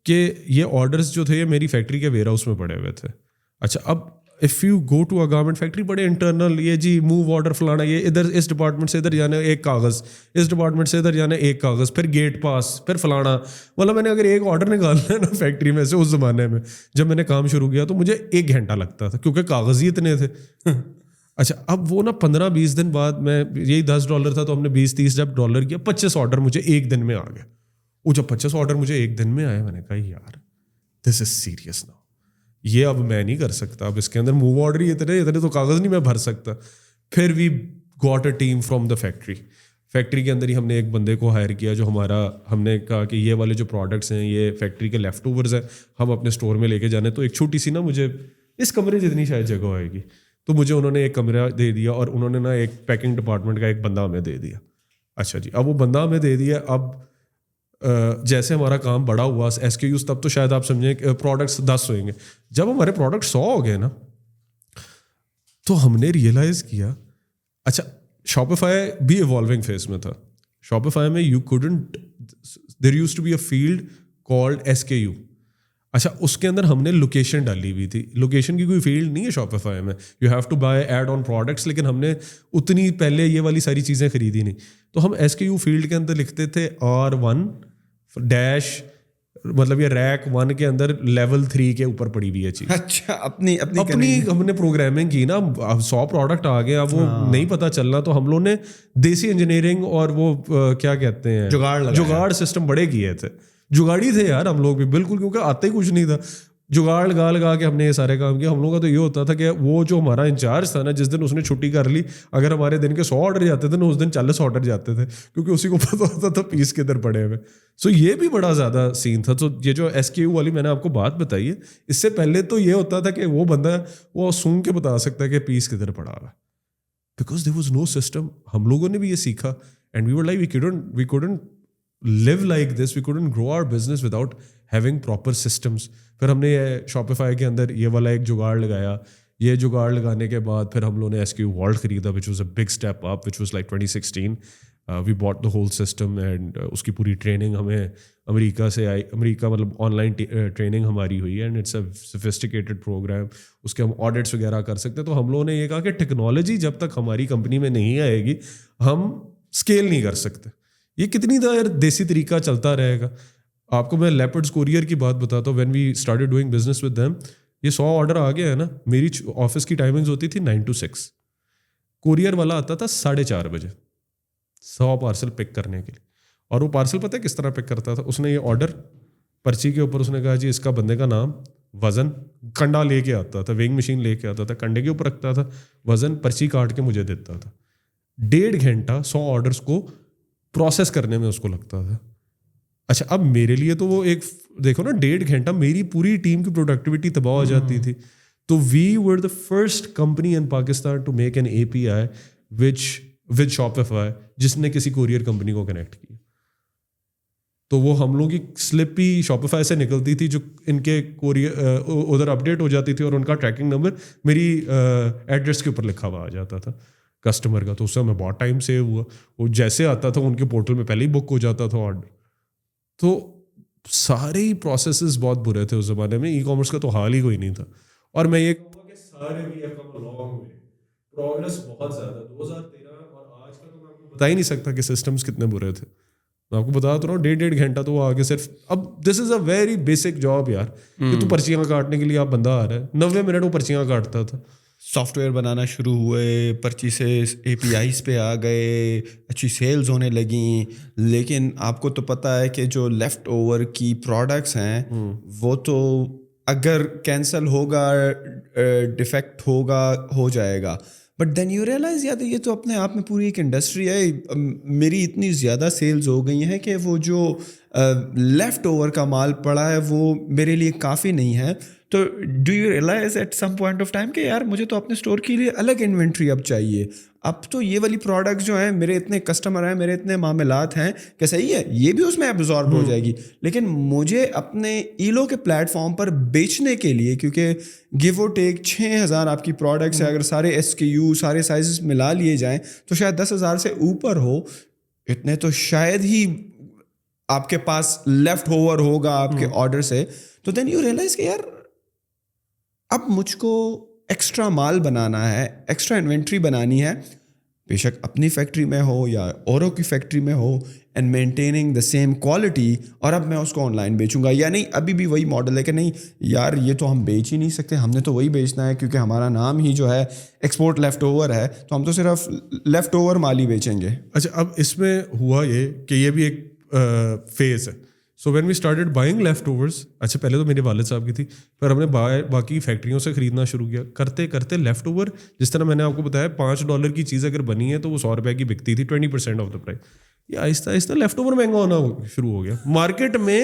کہ یہ آرڈرز جو تھے یہ میری فیکٹری کے ویئر ہاؤس میں پڑے ہوئے تھے. اچھا اب if you go to a garment factory, بڑے انٹرنل, یہ جی موو آرڈر فلانا, یہ ادھر اس ڈپارٹمنٹ سے ادھر جانا ایک کاغذ, اس ڈپارٹمنٹ سے ادھر جانا ایک کاغذ, پھر گیٹ پاس, پھر فلانا. مطلب میں نے اگر ایک آرڈر نکالنا ہے نا فیکٹری میں سے, اس زمانے میں جب میں نے کام شروع کیا تو مجھے 1 گھنٹہ لگتا تھا کیونکہ کاغذ ہی اتنے تھے. اچھا اب وہ نا 15-20 دن بعد, میں یہی $10 تھا تو ہم نے 20-30 جب ڈالر کیا, 25 آرڈر مجھے 1 دن میں آ گئے. وہ جب 25 آرڈر مجھے 1 دن میں آئے, میں نے کہا یار دس از سیریس ناؤ, یہ اب میں نہیں کر سکتا, اب اس کے اندر موو آرڈر ہی اتنے تو کاغذ نہیں میں بھر سکتا. پھر we got a team from the factory کے اندر ہی ہم نے ایک بندے کو ہائر کیا جو ہم نے کہا کہ یہ والے جو پروڈکٹس ہیں یہ فیکٹری کے لیفٹ اوورز ہیں, ہم اپنے اسٹور میں لے کے جانے. تو ایک چھوٹی سی نا, مجھے اس کمرے جتنی شاید جگہ آئے گی, تو مجھے انہوں نے ایک کمرہ دے دیا اور انہوں نے نا ایک پیکنگ ڈپارٹمنٹ کا ایک بندہ ہمیں دے دیا. اچھا جی, اب وہ بندہ ہمیں دے دیا. اب جیسے ہمارا کام بڑا ہوا SKUs, تب تو شاید آپ سمجھیں کہ پروڈکٹس 10 ہوئیں گے. جب ہمارے پروڈکٹ 100 ہو گئے نا, تو ہم نے ریئلائز کیا اچھا شاپیفائی بھی ایوالونگ فیز میں تھا. شاپیفائی میں there used to be a field called SKU. اچھا اس کے اندر ہم نے لوکیشن ڈالی ہوئی تھی. لوکیشن کی کوئی فیلڈ نہیں ہے شاپیفائی میں, you have to buy add on products, لیکن ہم نے اتنی پہلے یہ والی ساری چیزیں خریدی نہیں. تو ہم SKU فیلڈ کے اندر لکھتے تھے R1 ڈیش, مطلب یہ ریک 1 کے اندر لیول 3 کے اوپر پڑی ہوئی ہے چیز. اچھا اپنی ہم نے پروگرامنگ کی نا, 100 پروڈکٹ آ گئے, اب وہ نہیں پتہ چلنا, تو ہم لوگوں نے دیسی انجینئرنگ اور وہ کیا کہتے ہیں جگاڑ سسٹم بڑے کیے تھے. جگاڑی تھے یار ہم لوگ بھی بالکل, کیونکہ آتے ہی کچھ نہیں تھا. جگاڑ لگا کے ہم نے یہ سارے کام کیا. ہم لوگوں کا تو یہ ہوتا تھا کہ وہ جو ہمارا انچارج تھا نا, جس دن اس نے چھٹی کر لی, اگر ہمارے دن کے 100 آرڈر جاتے تھے نا, اس دن 40 آرڈر جاتے تھے, کیونکہ اسی کو پتہ ہوتا تھا پیس کدھر پڑے ہوئے. سو یہ بھی بڑا زیادہ سین تھا. تو یہ جو SKU والی میں نے آپ کو بات بتائی ہے, اس سے پہلے تو یہ ہوتا تھا کہ وہ بندہ وہ سونگ کے بتا سکتا ہے کہ پیس کدھر پڑا ہوا, because there was no system. ہم لوگوں نے بھی یہ سیکھا, and we were like we couldn't live like this, we couldn't grow our business without having proper systems. پھر ہم نے یہ شاپیفائی کے اندر یہ والا ایک جگاڑ لگایا. یہ جگاڑ لگانے کے بعد پھر ہم لوگوں نے SKU Vault خریدا, which was a big step up, which was like 2016. We bought the whole system and اس کی پوری ٹریننگ ہمیں امریکہ سے آئی. امریکہ مطلب آن لائن ٹریننگ ہماری ہوئی ہے, and it's a sophisticated programme. اس کے ہم آڈٹس وغیرہ کر سکتے ہیں. تو ہم لوگوں نے یہ کہا کہ ٹیکنالوجی جب تک ہماری کمپنی میں نہیں آئے گی, ہم اسکیل نہیں کر سکتے. یہ کتنی دیر دیسی طریقہ چلتا رہے گا. آپ کو میں لیپرڈز کوریئر کی بات بتاتا ہوں. When we started doing business with them, یہ 100 آرڈر آ گیا ہے نا, میری آفس کی ٹائمنگز ہوتی تھی 9 to 6. کوریئر والا آتا تھا 4:30 بجے 100 پارسل پک کرنے کے لیے. اور وہ پارسل پتہ ہے کس طرح پک کرتا تھا؟ اس نے یہ آرڈر پرچی کے اوپر اس نے کہا جی اس کا بندے کا نام, وزن, کنڈا لے کے آتا تھا, ویئنگ مشین لے کے آتا تھا, کنڈے کے اوپر رکھتا تھا, وزن, پرچی کاٹ کے مجھے دیتا تھا. 1.5 گھنٹہ 100 آرڈرس کو پروسیس کرنے میں اس کو لگتا تھا. اچھا اب میرے لیے تو وہ ایک دیکھو نا 1.5 گھنٹہ میری پوری ٹیم کی پروڈکٹیوٹی تباہ ہو جاتی تھی. تو we were the first company in Pakistan to make an API which with Shopify, جس نے کسی کوریئر کمپنی کو کنیکٹ کیا. تو وہ ہم لوگوں کی سلپ ہی شاپیفائی سے نکلتی تھی, جو ان کے کوریئر ادھر اپڈیٹ ہو جاتی تھی, اور ان کا ٹریکنگ نمبر میری ایڈریس کے اوپر لکھا ہوا آ جاتا تھا کسٹمر کا. تو اس سے ہمیں بہت ٹائم سیو ہوا. وہ جیسے آتا تھا ان کے پورٹل میں پہلے ہی بک ہو جاتا تھا آرڈر. تو سارے ہی پروسیسز بہت برے تھے اس زمانے میں. ای کامرس کا تو حال ہی کوئی نہیں تھا. اور میں یہ کہوں گا کہ سارے بھی پروگرس بہت زیادہ 2013 اور آج کا تو میں آپ کو بتا ہی نہیں سکتا کہ سسٹمز کتنے برے تھے. میں آپ کو بتا تو رہا ہوں 1.5 گھنٹہ تو وہ آگے صرف, اب دس از اے ویری بیسک جاب یار, کہ تو پرچیاں کاٹنے کے لیے آپ بندہ آ رہا ہے, 90 منٹ وہ پرچیاں کاٹتا تھا. سافٹ ویئر بنانا شروع ہوئے, پرچیسز APIs پہ آ گئے, اچھی سیلز ہونے لگیں. لیکن آپ کو تو پتہ ہے کہ جو لیفٹ اوور کی پروڈکٹس ہیں وہ تو اگر کینسل ہوگا, ڈیفیکٹ ہوگا, ہو جائے گا. بٹ دین یو ریئلائز یار یہ تو اپنے آپ میں پوری ایک انڈسٹری ہے. میری اتنی زیادہ سیلز ہو گئی ہیں کہ وہ جو لیفٹ اوور کا مال پڑا ہے وہ میرے لیے کافی نہیں ہے. تو do you realize at some point of time کہ یار مجھے تو اپنے اسٹور کے لیے الگ انوینٹری اب چاہیے. اب تو یہ والی پروڈکٹس جو ہیں, میرے اتنے کسٹمر ہیں, میرے اتنے معاملات ہیں کہ صحیح ہے یہ بھی اس میں ایبزارب ہو جائے گی, لیکن مجھے اپنے ایلو کے پلیٹ فارم پر بیچنے کے لیے, کیونکہ گیو اور ٹیک 6000 آپ کی پروڈکٹس ہے, اگر سارے SKU سارے سائزز ملا لیے جائیں تو شاید 10,000 سے اوپر ہو. اتنے تو شاید ہی آپ کے پاس لیفٹ اوور ہوگا آپ کے آرڈر سے. تو دین یو ریئلائز کہ یار اب مجھ کو ایکسٹرا مال بنانا ہے, ایکسٹرا انوینٹری بنانی ہے, بے شک اپنی فیکٹری میں ہو یا اوروں کی فیکٹری میں ہو, and maintaining the same quality. اور اب میں اس کو آن لائن بیچوں گا یا نہیں, ابھی بھی وہی ماڈل ہے کہ نہیں یار یہ تو ہم بیچ ہی نہیں سکتے, ہم نے تو وہی بیچنا ہے کیونکہ ہمارا نام ہی جو ہے ایکسپورٹ لیفٹ اوور ہے, تو ہم تو صرف لیفٹ اوور مال ہی بیچیں گے. اچھا اب اس میں ہوا یہ کہ یہ بھی ایک فیز ہے. So when we started buying leftovers, اچھا پہلے تو میرے والد صاحب کی تھی, پھر ہم نے باقی فیکٹریوں سے خریدنا شروع کیا. کرتے کرتے لیفٹ اوور, جس طرح میں نے آپ کو بتایا $5 کی چیز اگر بنی ہے تو وہ $100 کی بکتی تھی, 20% آف دا پرائز. یہ آہستہ آہستہ لیفٹ اوور مہنگا ہونا شروع ہو گیا. مارکیٹ میں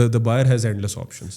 the buyer has endless options.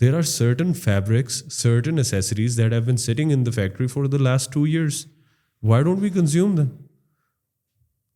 there are certain fabrics, certain accessories that have been sitting in the factory for the last 2 years. Why don't we consume them?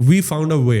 we found a way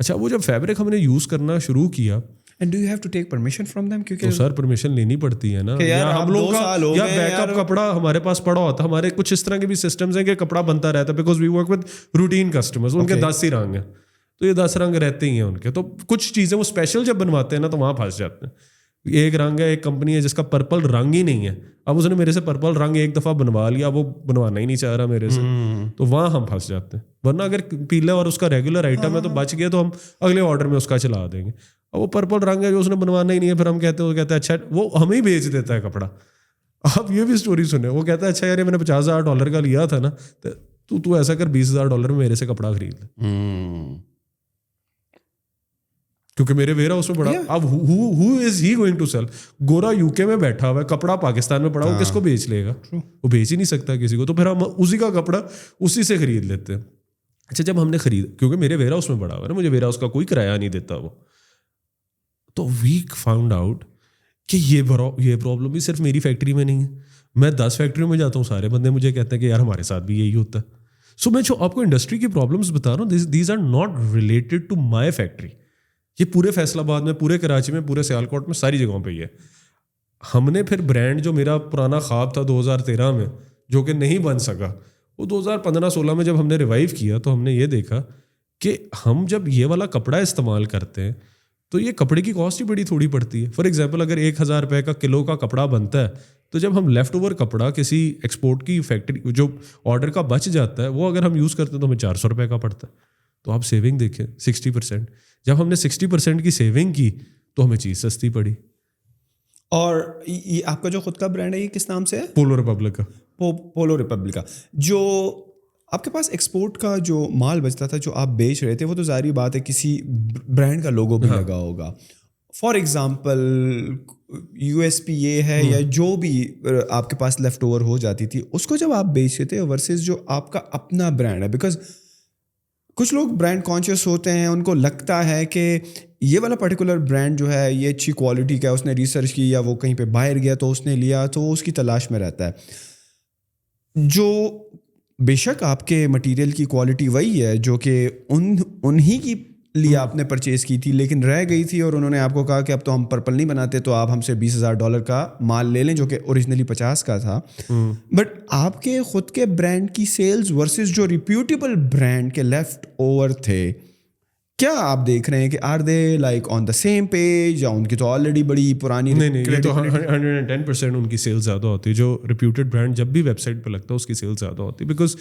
اچھا وہ جب fabric ہم نے use کرنا شروع کیا And do you have to take permission from them? تو کیونکہ سر پرمیشن لینی پڑتی ہے نا, یا ہم لوگ کا یا بیک اپ کپڑا ہمارے پاس پڑا ہوتا ہے. ہمارے کچھ اس طرح کے بھی سسٹمز ہیں کہ کپڑا بنتا رہتا ہے, because we work with routine customers, ان کے 10 ہی رنگ ہیں تو یہ 10 رنگ رہتے ہی ہیں ان کے. تو کچھ چیزیں وہ اسپیشل جب بنواتے ہیں نا تو وہاں پھنس جاتے ہیں. ایک رنگ ہے, ایک کمپنی ہے جس کا پرپل رنگ ہی نہیں ہے, اب اس نے میرے سے پرپل رنگ ایک دفعہ بنوا لیا, وہ بنوانا ہی نہیں چاہ رہا میرے سے, تو وہاں ہم پھنس جاتے ہیں. ورنہ اگر پیلا اور اس کا ریگولر آئٹم ہے تو بچ گیا تو ہم اگلے آرڈر میں اس کا چلا دیں گے. اور وہ پرپل رنگ ہے جو اس نے بنوانا ہی نہیں ہے, پھر ہم کہتے ہیں, وہ کہتا ہے اچھا, وہ ہمیں ہی بیچ دیتا ہے کپڑا. آپ یہ بھی اسٹوری سنیں, وہ کہتا ہے اچھا یار میں نے $50,000 کا لیا تھا نا, تو ایسا کر $20,000 میں میرے سے کپڑا خرید لے, کیونکہ میرے ویئر ہاؤس میں پڑا. اب who is he going to sell? گورا UK میں بیٹھا ہوا ہے, کپڑا پاکستان میں پڑا, وہ کس کو بیچ لے گا؟ وہ بیچ ہی نہیں سکتا کسی کو, تو پھر ہم اسی کا کپڑا اسی سے خرید لیتے ہیں. اچھا جب ہم نے خرید, کیونکہ میرے ویئر ہاؤس میں پڑا ہوا ہے نا, مجھے ویئر ہاؤس کا کوئی کرایہ نہیں دیتا وہ, تو وی فاؤنڈ آؤٹ کہ یہ پرابلم بھی صرف میری فیکٹری میں نہیں ہے. میں 10 فیکٹریوں میں جاتا ہوں, سارے بندے مجھے کہتے ہیں کہ یار ہمارے ساتھ بھی یہی ہوتا ہے. سو میں جو آپ کو انڈسٹری کی پرابلمس بتا رہا ہوں, these are not related to my factory. یہ پورے فیصل آباد میں, پورے کراچی میں, پورے سیالکوٹ میں, ساری جگہوں پہ یہ ہے. ہم نے پھر برانڈ جو میرا پرانا خواب تھا 2013 میں جو کہ نہیں بن سکا, وہ 2015-16 میں جب ہم نے ریوائیو کیا تو ہم نے یہ دیکھا کہ ہم جب یہ والا کپڑا استعمال کرتے ہیں تو یہ کپڑے کی کاسٹ ہی بڑی تھوڑی پڑتی ہے. فار ایگزامپل اگر $1,000 کا کلو کا کپڑا بنتا ہے تو جب ہم لیفٹ اوور کپڑا کسی ایکسپورٹ کی فیکٹری جو آرڈر کا بچ جاتا ہے وہ اگر ہم یوز کرتے ہیں تو ہمیں $400 کا پڑتا ہے. تو آپ سیونگ دیکھیں 60%. جب ہم نے 60% کی سیونگ کی تو ہمیں چیز سستی پڑی. اور یہ آپ کا جو خود کا برانڈ ہے یہ کس نام سے ہے؟ پولو ریپبلک کا. پولو ریپبلک کا. جو آپ کے پاس ایکسپورٹ کا جو مال بچتا تھا جو آپ بیچ رہے تھے وہ تو ظاہری بات ہے کسی برانڈ کا لوگو بھی لگا ہوگا. فار ایگزامپل USP ہے یا جو بھی آپ کے پاس لیفٹ اوور ہو جاتی تھی, اس کو جب آپ بیچتے تھے ورسز جو آپ کا اپنا برانڈ ہے, بیکاز کچھ لوگ برانڈ کانشیس ہوتے ہیں, ان کو لگتا ہے کہ یہ والا پرٹیکولر برانڈ جو ہے یہ اچھی کوالٹی کا ہے, اس نے ریسرچ کی یا وہ کہیں پہ باہر گیا تو اس نے لیا, تو وہ اس کی تلاش میں رہتا ہے. جو بے شک آپ کے مٹیریل کی کوالٹی وہی ہے جو کہ انہی کی لیے آپ نے پرچیز کی تھی, لیکن رہ گئی تھی اور انہوں نے آپ کو کہا کہ اب تو ہم پرپل نہیں بناتے تو آپ ہم سے $20,000 کا مال لے لیں, جو کہ اوریجنلی 50 کا تھا. بٹ آپ کے خود کے برانڈ کی سیلز ورسز جو ریپیوٹیبل برانڈ کے لیفٹ اوور تھے, کیا آپ دیکھ رہے ہیں کہ are they like on the same page یا ان کی تو آلریڈی بڑی پرانی؟ نہیں, یہ تو 110% ان کی سیل زیادہ ہوتی ہے. جو ریپیوٹیڈ برانڈ جب بھی ویب سائٹ پہ لگتا ہے اس کی سیل زیادہ ہوتی ہے, بیکاز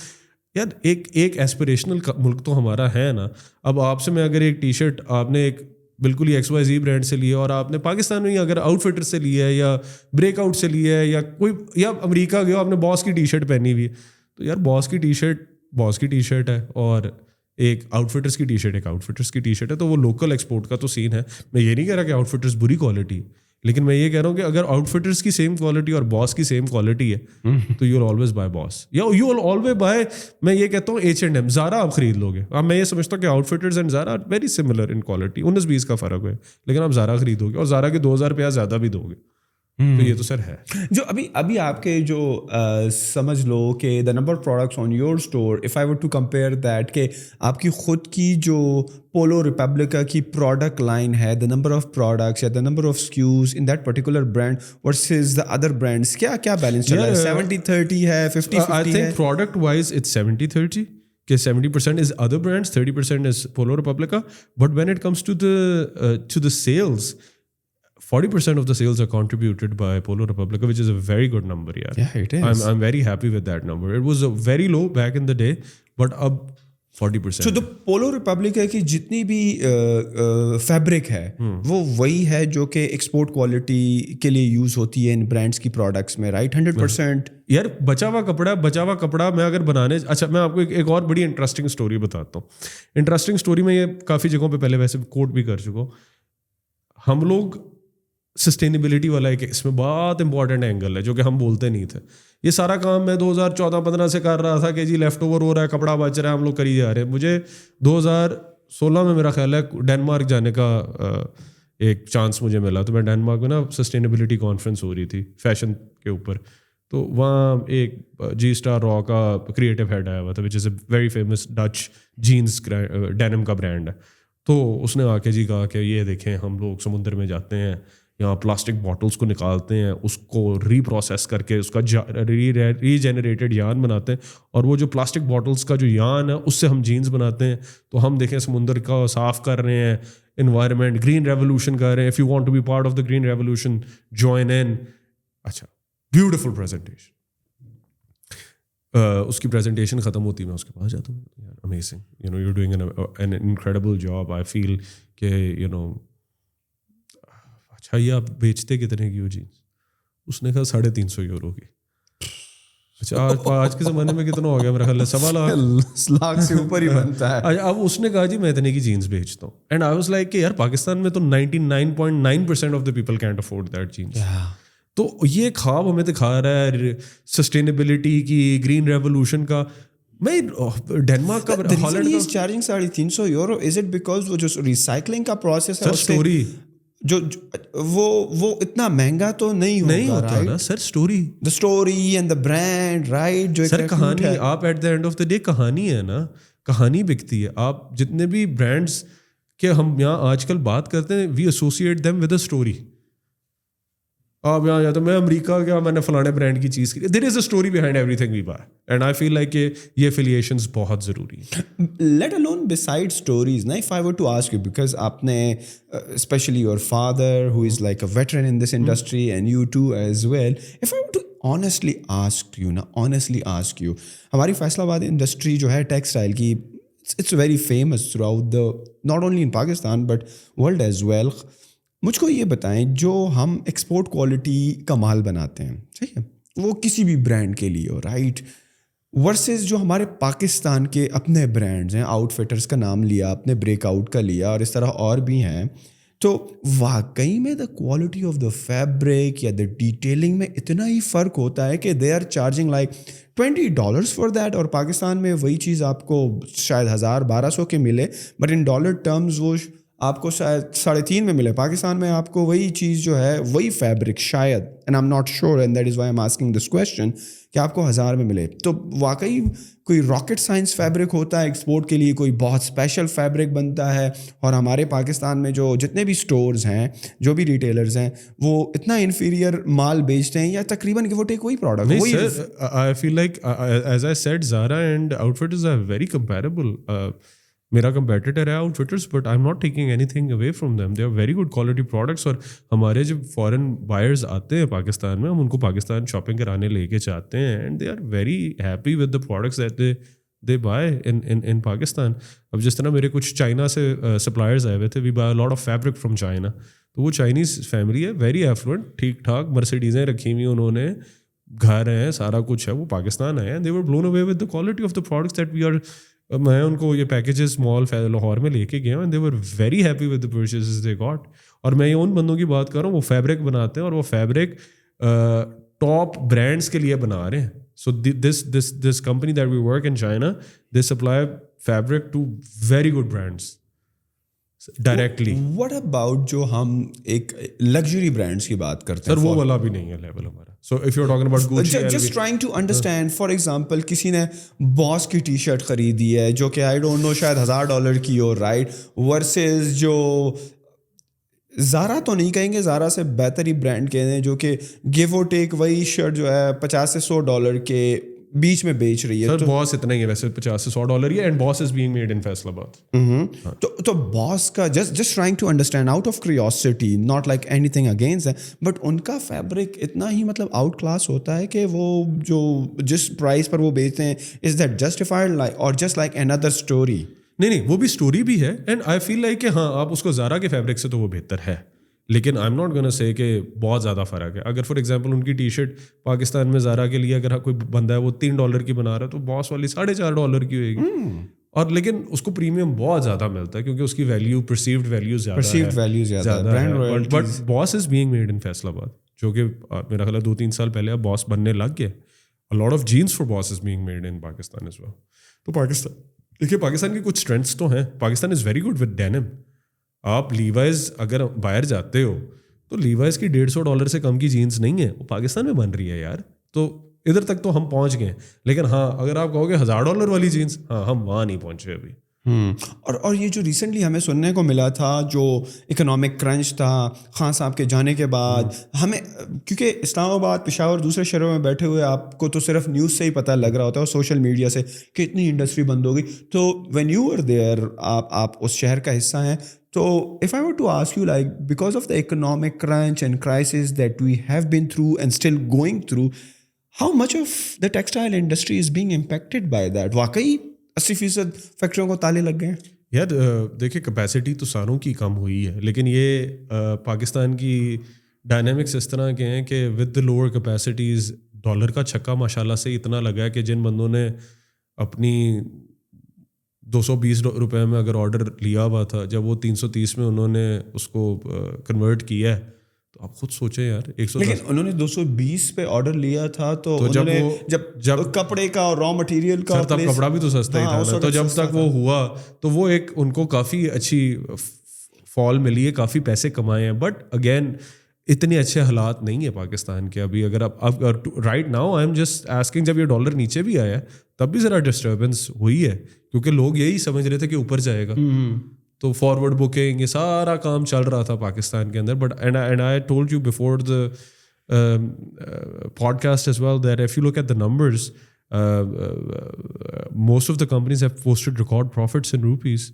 یار ایک ایسپریشنل ملک تو ہمارا ہے نا. اب آپ سے میں اگر ایک ٹی شرٹ آپ نے ایک بالکل ہی XYZ برانڈ سے لی ہے اور آپ نے پاکستان میں اگر آؤٹ فٹر سے لی ہے یا بریک آؤٹ سے لی ہے یا کوئی یا امریکہ گیا آپ نے باس کی ٹی شرٹ پہنی ہوئی ہے, تو یار باس کی ٹی شرٹ ہے اور ایک آؤٹ فٹرس کی ٹی شرٹ ایک آؤٹ فٹرس کی ٹی شرٹ ہے, تو وہ لوکل ایکسپورٹ کا تو سین ہے. میں یہ نہیں کہہ رہا کہ آؤٹ فٹرس بری کوالٹی, لیکن میں یہ کہہ رہا ہوں کہ اگر آؤٹ فٹرس کی سیم کوالٹی اور باس کی سیم کوالٹی ہے تو یو ول آلویز بائی باس یا یو ول آلویز بائی, میں یہ کہتا ہوں H&M, زارا آپ خرید لو گے. اب میں یہ سمجھتا ہوں کہ Outfitters and Zara very similar in quality, 19-20 کا فرق ہے, لیکن آپ زارا خریدو گے اور زارا کے $2,000 زیادہ بھی دو گے. تو یہ تو سر ہے جو ابھی آپ کے جو سمجھ لو کہ the number of products on your store, if I were to compare that, کہ آپ کی خود کی جو پولو ریپبلکا کی پروڈکٹ لائن ہے, دا نمبر آف پروڈکٹس یا the number of SKUs in that particular brand versus the other brands, کیا بیلنس چل رہا ہے؟ 70-30 ہے, 50-50 ہے؟ I think product wise it's 70-30. 70% is other brands, 30% is Polo Republica. But when it comes to the sales, 40% of the sales are contributed by Polo Republica, which is a very good number. Yeah, it is. I'm very happy with that number. It was very low back in the day, but ab 40%. So the Polo Republica کی جتنی بھی fabric ہے وہ وہی ہے جو کہ export quality کے لیے یوز ہوتی ہے ان برانڈس کی پروڈکٹس میں, رائٹ؟ 100%. یار بچا ہوا کپڑا میں اگر بنانے, اچھا میں آپ کو ایک اور بڑی انٹرسٹنگ اسٹوری بتاتا ہوں. انٹرسٹنگ اسٹوری میں یہ کافی جگہوں پہ پہلے ویسے کوٹ بھی کر چکا ہوں. ہم لوگ سسٹینیبلٹی والا ایک اس میں بہت امپورٹنٹ اینگل ہے جو کہ ہم بولتے نہیں تھے. یہ سارا کام میں 2014-15 سے کر رہا تھا کہ جی لیفٹ اوور ہو رہا ہے, کپڑا بچ رہا ہے, ہم لوگ کری جا رہے ہیں. مجھے 2016 میں میرا خیال ہے ڈینمارک جانے کا ایک چانس مجھے ملا, تو میں ڈینمارک میں نا سسٹینیبلٹی کانفرنس ہو رہی تھی فیشن کے اوپر, تو وہاں ایک جی اسٹار را کا کریٹو ہیڈ آیا ہوا تھا, which is a very famous Dutch jeans denim کا برانڈ ہے. تو اس نے آ کے جی کہا کہ یہ دیکھیں ہم لوگ سمندر میں جاتے ہیں, یہاں پلاسٹک بوٹلس کو نکالتے ہیں, اس کو ری پروسیس کر کے اس کا ری جنریٹڈ یارن بناتے ہیں, اور وہ جو پلاسٹک بوٹلس کا جو یارن ہے اس سے ہم جینس بناتے ہیں. تو ہم دیکھیں سمندر کا صاف کر رہے ہیں, انوائرمنٹ گرین ریولوشن کر رہے ہیں. If you want to be part of the green revolution join in. اچھا, بیوٹیفل پریزنٹیشن. اس کی پریزنٹیشن ختم ہوتی ہے, میں اس کے پاس جاتا ہوں, یار amazing, you know you doing an incredible job. I feel کہ یو نو اچھا یہ آپ بیچتے کتنے کی ہو جینس؟ اس نے کہا 350 یورو کی. اچھا آج کے زمانے میں کتنا ہو گیا میرا خیال ہے 7 لاکھ سے اوپر ہی بنتا ہے. اب اس نے کہا جی میں اتنے کی جینس بیچتا ہوں. اینڈ آئی واز لائک کہ یار پاکستان میں تو 99.9% of the people can't afford that genes. تو یہ خواب ہمیں دکھا رہا ہے سسٹینیبلٹی کی, گرین ریولوشن کا. میں ڈینمارک کا ہالینڈ کا charging 350 euro. Is it because وہ جو ریسائکلنگ کا پروسیس ہے اسٹوری جو وہ اتنا مہنگا تو نہیں ہوتا نا sir. Story the story and the brand right جو سر کہانی. آپ at the end of the day کہانی ہے نا, کہانی بکتی ہے. آپ جتنے بھی برانڈس کے ہم یہاں آج کل بات کرتے ہیں, we associate them with a story. آپ یہاں جاتے میں امریکہ گیا, میں نے فلانے برانڈ کی چیز کی. There is a story behind everything we buy. And I feel like کہ یہ افیلیشنز بہت ضروری ہیں. لیٹ الون beside stories نا, if I were to ask you, because آپ نے especially your father who is like a veteran in this industry and you too as well, if I were to honestly ask you ہماری فیصل آباد industry جو ہے textile کی, it's very famous throughout the not only in Pakistan but world as well. مجھ کو یہ بتائیں, جو ہم ایکسپورٹ کوالٹی کا مال بناتے ہیں, ٹھیک ہے, وہ کسی بھی برانڈ کے لیے ہو رائٹ, ورسز جو ہمارے پاکستان کے اپنے برانڈز ہیں, آؤٹ فٹرز کا نام لیا, اپنے بریک آؤٹ کا لیا, اور اس طرح اور بھی ہیں, تو واقعی میں دا کوالٹی آف دا فیبرک یا دا ڈیٹیلنگ میں اتنا ہی فرق ہوتا ہے کہ they are charging like $20 for that, اور پاکستان میں وہی چیز آپ کو شاید 1000-1200 کے ملے, بٹ ان ڈالر ٹرمز وہ آپ کو شاید 3.5 میں ملے. پاکستان میں آپ کو وہی چیز جو ہے, وہی فیبرک شاید, and I am not sure and that is why I am asking this question, کہ آپ کو 1000 میں ملے. تو واقعی کوئی راکٹ سائنس فیبرک ہوتا ہے ایکسپورٹ کے لیے, کوئی بہت اسپیشل فیبرک بنتا ہے, اور ہمارے پاکستان میں جو جتنے بھی اسٹورز ہیں, جو بھی ریٹیلرز ہیں, وہ اتنا انفیریئر مال بیچتے ہیں, یا تقریباً وہ ٹیک وہی product. I feel like as I said Zara and Outfitters are very comparable. میرا کمپیٹیٹر ہے Outfitters, but I am not taking anything away from them. They are very good quality products. اور ہمارے جب foreign buyers آتے ہیں پاکستان میں, ہم ان کو پاکستان شاپنگ کرانے لے کے جاتے ہیں, and they are very happy with the products that they buy in Pakistan. اب جس طرح میرے کچھ چائنا سے سپلائرز آئے ہوئے تھے, we buy lot of fabric from China. تو وہ چائنیز فیملی ہے, ویری ایفلوئنٹ, ٹھیک ٹھاک مرسیڈیزیں رکھی ہوئی انہوں نے, گھر ہیں, سارا کچھ ہے, وہ پاکستان آئے ہیں. They were blown away with the quality of the products that we are. میں ان کو یہ پیکیجز مال لاہور میں لے کے گیا ہوں, and they were very happy with the purchases they got. اور میں یہ ان بندوں کی بات کر رہا ہوں, وہ فیبرک بناتے ہیں, اور وہ فیبرک ٹاپ برانڈس کے لیے بنا رہے ہیں. So this company that we work in China, they supply fabric to very good brands directly. What about جو ہم ایک لگژری برانڈس کی بات کرتے ہیں, سر وہ والا بھی نہیں ہے لیول ہمارا. So if you're talking about Gucci, just trying to understand, for example, کسی نے باس کی ٹی شرٹ خریدی ہے جو کہ آئی ڈونٹ نو شاید $1000 کی ہو, رائٹ, ورسز جو زارا تو نہیں کہیں گے, زارا سے بہتر ہی برانڈ کہتے ہیں, جو کہ گیو اور ٹیک وہی شرٹ جو ہے $50 سے $100 کے بیچ میں بیچ رہی ہے. سر باس اتنا ہی ہے ویسے, $50 سے $100 ہی ہے, and Boss is being made in Faisalabad. تو باس کا just trying to understand out of curiosity, not like anything against ہے, بٹ ان کا فیبرک اتنا ہی مطلب آؤٹ کلاس ہوتا ہے کہ وہ جو جس پرائز پر وہ بیچتے ہیں, از دیٹ جسٹیفائڈ لائک اور جسٹ لائک اندر اسٹوری؟ نہیں, وہ بھی اسٹوری بھی ہے, اینڈ آئی فیل لائک کہ ہاں آپ اس کو زارا کے فیبرک سے تو وہ بہتر ہے, لیکن آئی ایم ناٹ گونا سے کہ بہت زیادہ فرق ہے. اگر فار ایگزامپل ان کی ٹی شرٹ پاکستان میں زارا کے لیے اگر کوئی بندہ ہے وہ $3 کی بنا رہا ہے, تو باس والی $4.5 کی ہوئے گی, اور لیکن اس کو پریمیم بہت زیادہ ملتا ہے کیونکہ اس کی ویلیو پرسیوڈ ویلیو زیادہ ہے. But boss is being made in Faisal آباد, جو کہ میرا خیال ہے 2-3 سال پہلے اب باس بننے لگ گئے. A lot of jeans for Boss is being made in Pakistan as well. تو پاکستان دیکھیے, پاکستان کی کچھ اسٹرینتھس تو ہیں. Pakistan is very good with denim. آپ لیوائز اگر باہر جاتے ہو تو لیوائز کی $150 سے کم کی جینس نہیں ہے, وہ پاکستان میں بن رہی ہے یار. تو ادھر تک تو ہم پہنچ گئے, لیکن ہاں اگر آپ کہو گے $1000 والی جینس, ہاں ہم وہاں نہیں پہنچے ابھی. اور یہ جو ریسنٹلی ہمیں سننے کو ملا تھا جو اکنامک کرنچ تھا خان صاحب کے جانے کے بعد, ہمیں کیونکہ اسلام آباد, پشاور, دوسرے شہروں میں بیٹھے ہوئے آپ کو تو صرف نیوز سے ہی پتہ لگ رہا ہوتا ہے اور سوشل میڈیا سے کہ اتنی انڈسٹری بند ہو گئی. تو وین یو آر دیئر, آپ اس شہر کا حصہ ہیں, تو if I were to ask you, like, because of the economic crunch and crisis that we have been through and still going through, how much of the textile industry is being impacted by that? واقعی 80% فیکٹریوں کو تالے لگ گئے ہیں. یار دیکھیں capacity تو ساروں کی کم ہوئی ہے, لیکن یہ پاکستان کی ڈائنامکس اس طرح کے ہیں کہ with the lower capacities dollar کا چھکا ماشاء اللہ سے اتنا لگا ہے کہ جن بندوں نے اپنی 220 روپے میں اگر آرڈر لیا ہوا تھا, جب وہ 330 میں انہوں نے اس کو کنورٹ کیا ہے, تو آپ خود سوچیں یار 110. لیکن انہوں نے 220 پہ آرڈر لیا تھا تو جب کپڑے کا اور را مٹیریل کا, تب کپڑا بھی تو سستا ہی تھا, تو جب تک وہ ہوا تو وہ ایک ان کو کافی اچھی فال ملی ہے, کافی پیسے کمائے ہیں. بٹ اگین اتنے اچھے حالات نہیں ہیں پاکستان کے ابھی. اگر اب right now I am just asking, جب یہ ڈالر نیچے بھی آیا تب بھی ذرا ڈسٹربنس ہوئی ہے, کیونکہ لوگ یہی سمجھ رہے تھے کہ اوپر جائے گا, تو فارورڈ بکنگ یہ سارا کام چل رہا تھا پاکستان کے اندر. But and I told you before the podcast as well that if you look at the numbers, most of the companies have posted record profits in rupees.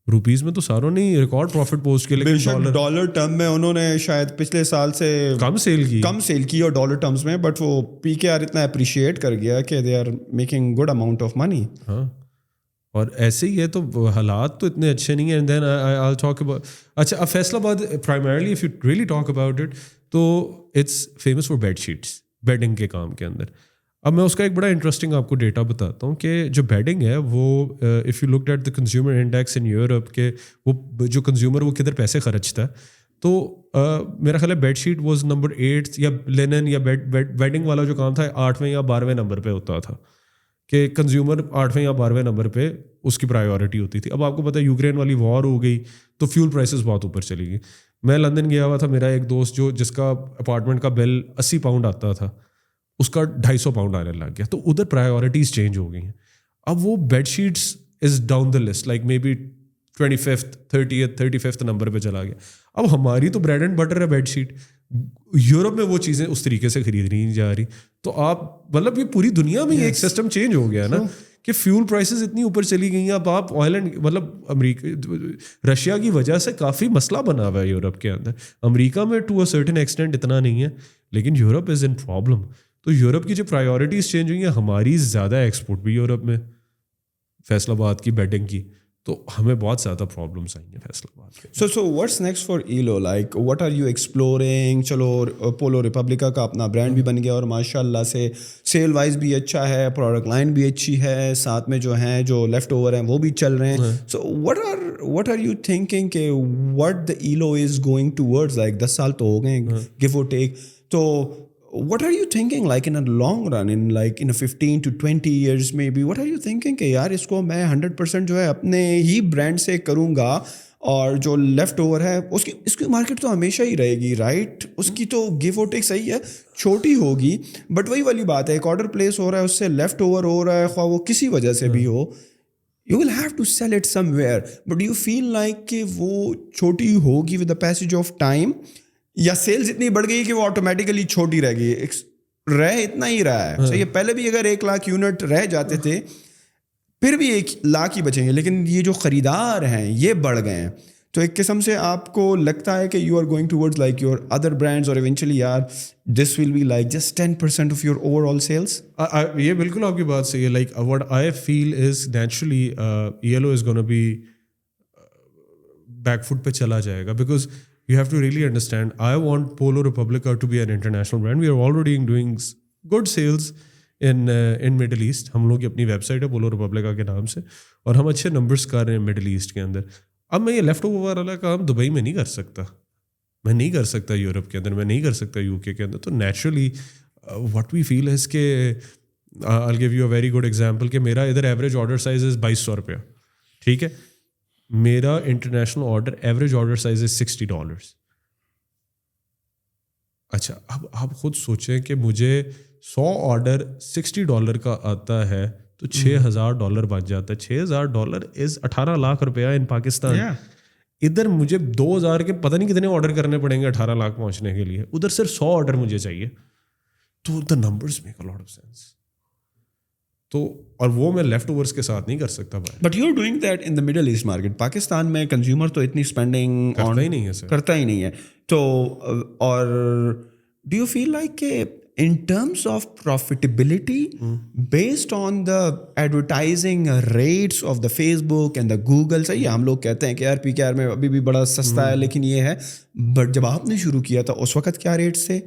Rupees میں تو ساروں نے ریکارڈ پروفٹ پوسٹ کیا, لیکن dollar term میں انہوں نے شاید پچھلے سال سے کم سیل کی اور ڈالر ٹرمز میں, بٹ وہ پی کے آر اتنا اپریشیٹ کر گیا کہ they are making good amount of money. ہاں, اور ایسے ہی ہے, تو حالات تو اتنے اچھے نہیں ہیں. And then I talk about, اچھا اب Faisalabad primarily if you really talk about it, تو it's famous for bed sheets, bedding کے کام کے اندر. اب میں اس کا ایک بڑا انٹرسٹنگ آپ کو ڈیٹا بتاتا ہوں کہ جو بیڈنگ ہے وہ if you look at the consumer index in Europe, کہ وہ جو کنزیومر وہ کدھر پیسے خرچتا ہے, تو میرا خیال ہے بیڈ شیٹ واز نمبر 8, یا لینن یا بیڈنگ والا جو کام تھا 8ویں یا 12ویں نمبر پہ ہوتا تھا, کہ کنزیومر 8ویں یا 12ویں نمبر پہ اس کی پرائیورٹی ہوتی تھی. اب آپ کو پتہ ہے یوکرین والی وار ہو گئی تو فیول پرائسز بہت اوپر چلی گئی. میں لندن گیا ہوا تھا, میرا ایک دوست جس کا اپارٹمنٹ کا بل 80 پاؤنڈ آتا تھا, اس کا 250 پاؤنڈ آنے لگ گیا. تو ادھر پرائیورٹیز چینج ہو گئی ہیں. اب وہ bed sheets is down the list, like maybe 25th 30th 35th number پہ چلا گیا. اب ہماری تو بریڈ اینڈ بٹر ہے بیڈ شیٹ, یورپ میں وہ چیزیں اس طریقے سے خرید نہیں جا رہی. تو آپ مطلب یہ پوری دنیا میں ایک سسٹم چینج ہو گیا نا, کہ فیول پرائسز اتنی اوپر چلی گئی ہیں. اب آپ آئل اینڈ مطلب امریکہ رشیا کی وجہ سے کافی مسئلہ بنا ہوا ہے یورپ کے اندر. امریکہ میں ٹو اے سرٹن ایکسٹینٹ اتنا نہیں ہے, لیکن یورپ از ان پرابلم. تو یورپ کی جو پرائیورٹیز چینج ہوئی ہیں, ہماری زیادہ ایکسپورٹ بھی یورپ میں فیصل آباد کی بیڈنگ کی, تو ہمیں بہت زیادہ پرابلمس آئی ہیں فیصل آباد کے. So what's next for Elo, like what are you exploring? چلو پولو ریپبلکا کا اپنا برانڈ بھی بن گیا اور ماشاء اللہ سے سیل وائز بھی اچھا ہے, پروڈکٹ لائن بھی اچھی ہے, ساتھ میں جو ہیں جو لیفٹ اوور ہیں وہ بھی چل رہے ہیں. سو what are you thinking کہ what the ELO is going towards, like 10 سال تو ہو گئے give or take, تو what are you thinking like in a long run, in like in a 15 to 20 years maybe, what are you thinking کہ یار اس کو میں 100% جو ہے اپنے ہی برانڈ سے کروں گا, اور جو لیفٹ اوور ہے اس کی مارکیٹ تو ہمیشہ ہی رہے گی, رائٹ؟ اس کی تو گیو اور ٹیک صحیح ہے چھوٹی ہوگی, بٹ وہی والی بات ہے, ایک آرڈر پلیس ہو رہا ہے, اس سے لیفٹ اوور ہو رہا ہے, خواہ وہ کسی وجہ سے بھی ہو, you will have to sell it somewhere. But do you feel like کہ وہ چھوٹی ہوگی with the passage of time, یا سیلز اتنی بڑھ گئی کہ وہ آٹومیٹیکلی چھوٹی رہ گئی؟ رہ اتنا ہی رہا ہے صحیح ہے, پہلے بھی اگر 1 لاکھ یونٹ رہ جاتے تھے پھر بھی 1 لاکھ ہی بچیں گے, لیکن یہ جو خریدار ہیں یہ بڑھ گئے ہیں. تو ایک قسم سے آپ کو لگتا ہے کہ you are going towards like your other brands, اور ایونچولی یار this will be like just 10% of your overall sales. یہ بالکل آپ کی بات صحیح ہے. Like what I feel is naturally ایلو is gonna be back foot پہ چلا جائے گا, because you have to really understand, I want Polo Republica to be an international brand. We are already doing good sales in Middle East. ہم لوگ کی اپنی web site ہے Polo Republica کے نام سے, اور ہم اچھے نمبرز کر رہے ہیں مڈل ایسٹ کے اندر. اب میں یہ لیفٹ اوور والا کام دبئی میں نہیں کر سکتا, میں نہیں کر سکتا یورپ کے اندر, میں نہیں کر سکتا یو کے اندر. تو naturally what we feel is کہ I'll give you a very good example کہ میرا ادھر ایوریج آرڈر سائز از 2200 روپیہ, ٹھیک ہے, میرا international order average order size ہے $60. اچھا اب آپ خود سوچیں کہ مجھے 100 آرڈر $60 کا آتا ہے تو $6,000 بن جاتا ہے. $6,000 از 18 لاکھ روپیہ ان پاکستان. ادھر مجھے 2,000 کے پتہ نہیں کتنے آرڈر کرنے پڑیں گے 18 لاکھ پہنچنے کے لیے, ادھر صرف 100 آرڈر مجھے چاہیے. تو the numbers make a lot of sense. تو اور وہ میں لیفٹ اوورس کے ساتھ نہیں کر سکتا بھائی. But you are doing that in the Middle East market. Pakistan میں کنزیومر تو اتنی اسپینڈنگ کرتا ہی نہیں ہے سر, کرتا ہی نہیں ہے. تو اور ڈو یو فیل لائک کہ in terms of profitability based on the advertising rates of the Facebook and the Google, صحیح ہے, ہم لوگ کہتے ہیں کہ یار PKR میں ابھی بھی بڑا سستا ہے, لیکن یہ ہے, بٹ جب آپ نے شروع کیا تھا اس وقت کیا ریٹس تھے,